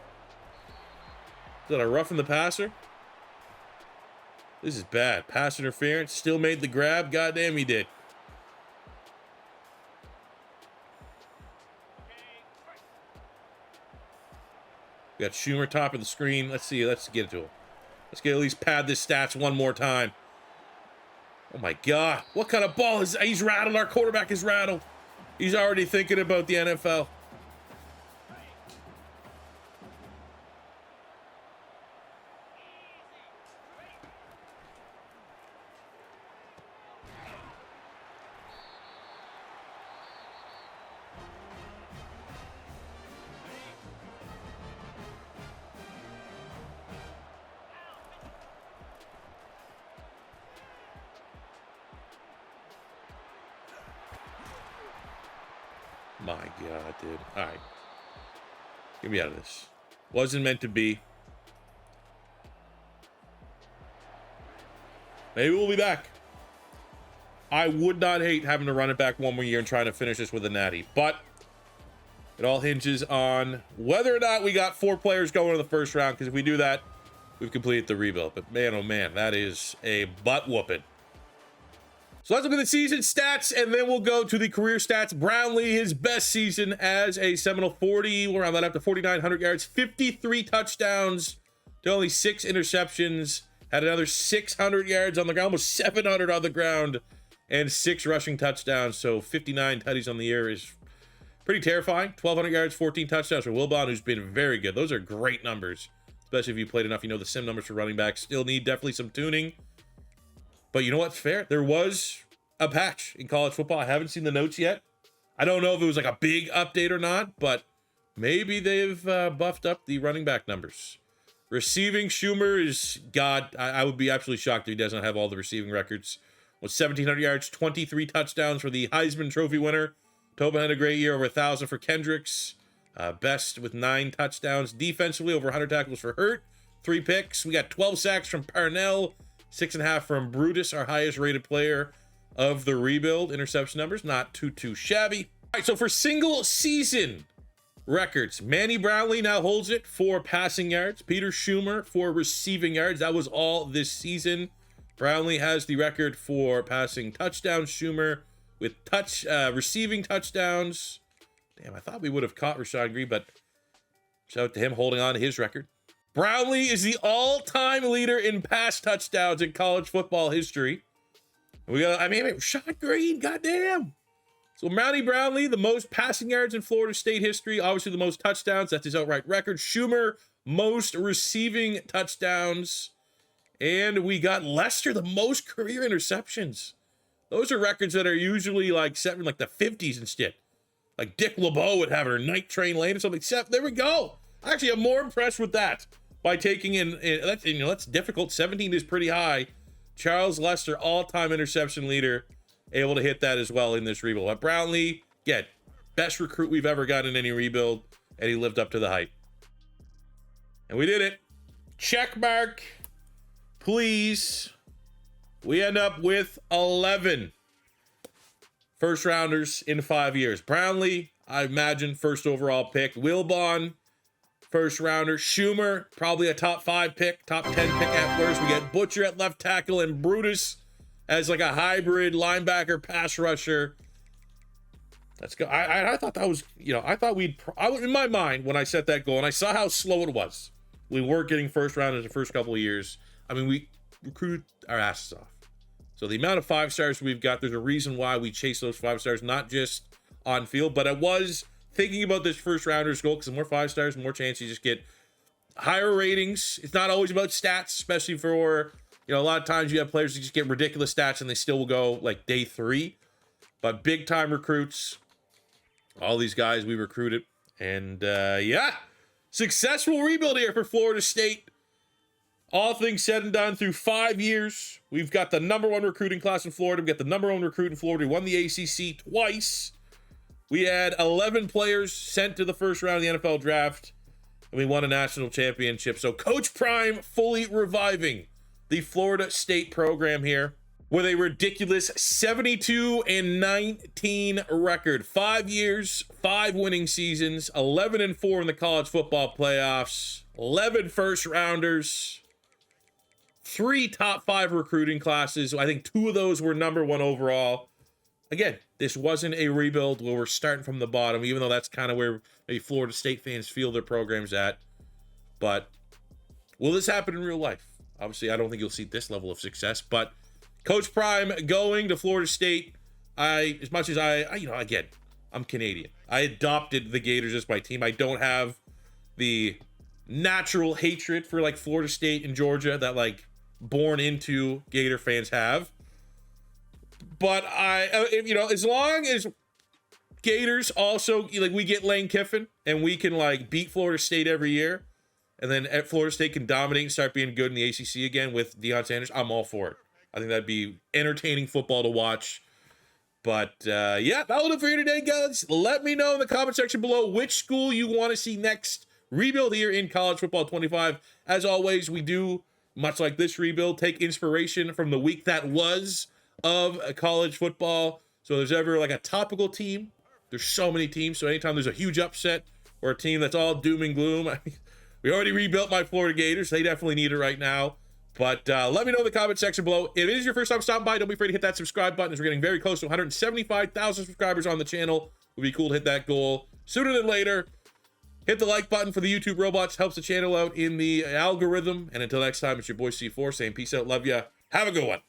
that a roughing the passer? This is bad. Pass interference. Still made the grab. Goddamn, he did. We got Schumer top of the screen. Let's see. Let's get it to him. Let's get at least pad this stats one more time. Oh my God. What kind of ball is he's rattled? Our quarterback is rattled. He's already thinking about the NFL. My God, dude. All right. Get me out of this. Wasn't meant to be. Maybe we'll be back. I would not hate having to run it back one more year and trying to finish this with a natty, but it all hinges on whether or not we got 4 players going in the first round, because if we do that, we've completed the rebuild. But man, oh man, that is a butt whooping. So let's look at the season stats, and then we'll go to the career stats. Brownlee, his best season as a Seminole, 40, we'll round that up to 4,900 yards, 53 touchdowns to only 6 interceptions, had another 600 yards on the ground, almost 700 on the ground, and 6 rushing touchdowns. So 59 tutties on the year is pretty terrifying. 1,200 yards, 14 touchdowns for Wilbon, who's been very good. Those are great numbers, especially if you played enough. You know the sim numbers for running backs still need definitely some tuning. But you know what's fair? There was a patch in college football. I haven't seen the notes yet. I don't know if it was like a big update or not, but maybe they've buffed up the running back numbers. Receiving, Schumer is, God, I would be absolutely shocked if he doesn't have all the receiving records. With 1,700 yards, 23 touchdowns for the Heisman Trophy winner. Tobin had a great year, over 1,000 for Kendricks. Best with 9 touchdowns. Defensively, over 100 tackles for Hurt. 3 picks. We got 12 sacks from Parnell. 6.5 from Brutus, our highest rated player of the rebuild. Interception numbers, not too shabby. All right, so for single season records, Manny Brownlee now holds it for passing yards. Peter Schumer for receiving yards. That was all this season. Brownlee has the record for passing touchdowns. Schumer with receiving touchdowns. Damn, I thought we would have caught Rashad Green, but shout out to him holding on to his record. Brownlee is the all-time leader in pass touchdowns in college football history. We got, Rashad Green, goddamn. So Manny Brownlee, the most passing yards in Florida State history, obviously the most touchdowns. That's his outright record. Schumer, most receiving touchdowns. And we got Lester, the most career interceptions. Those are records that are usually like set in like the 50s and shit. Like Dick LeBeau would have her Night Train Lane or something. There we go. Actually, I'm more impressed with that by taking in that's difficult. 17 is pretty high. Charles Lester, all-time interception leader, able to hit that as well in this rebuild. But Brownlee, again, best recruit we've ever gotten in any rebuild, and he lived up to the hype. And we did it. Check mark, please. We end up with 11 first rounders in 5 years. Brownlee, I imagine, first overall pick. Wilbon, first rounder. Schumer, probably a top 5 pick, top 10 pick at worst. We get Butcher at left tackle and Brutus as like a hybrid linebacker pass rusher. Let's go. I thought that was, I thought in my mind when I set that goal and I saw how slow it was, we weren't getting first rounders the first couple of years. I mean, we recruited our asses off. So the amount of 5 stars we've got, there's a reason why we chase those 5 stars, not just on field, but I was thinking about this first rounders goal because the more 5 stars, the more chance you just get higher ratings. It's not always about stats, especially for, a lot of times you have players who just get ridiculous stats and they still will go like day 3. But big time recruits, all these guys we recruited. And successful rebuild here for Florida State. All things said and done through 5 years. We've got the #1 recruiting class in Florida. We've got the #1 recruit in Florida. We won the ACC twice. We had 11 players sent to the first round of the NFL draft. And we won a national championship. So Coach Prime fully reviving the Florida State program here with a ridiculous 72-19 record. 5 years, 5 winning seasons, 11-4 in the college football playoffs, 11 first rounders, 3 top 5 recruiting classes. I think 2 of those were #1 overall. Again, this wasn't a rebuild where we're starting from the bottom, even though that's kind of where maybe Florida State fans feel their program's at. But will this happen in real life? Obviously, I don't think you'll see this level of success, but Coach Prime going to Florida State. As much as again, I'm Canadian. I adopted the Gators as my team. I don't have the natural hatred for like Florida State and Georgia that like born into Gator fans have. But as long as Gators also we get Lane Kiffin and we can like beat Florida State every year, and then Florida State can dominate and start being good in the ACC again with Deion Sanders, I'm all for it. I think that'd be entertaining football to watch. But that'll do it for you today, guys. Let me know in the comment section below which school you want to see next rebuild here in College Football 25. As always, we do, much like this rebuild, take inspiration from the week that was of college football. So there's ever like a topical team, there's so many teams. So anytime there's a huge upset or a team that's all doom and gloom, we already rebuilt my Florida Gators. They definitely need it right now. But let me know in the comment section below. If it is your first time stopping by, don't be afraid to hit that subscribe button, as we're getting very close to 175,000 subscribers on the channel. It would be cool to hit that goal sooner than later. Hit the like button for the YouTube robots. Helps the channel out in the algorithm. And until next time, it's your boy C4 saying peace out. Love ya. Have a good one.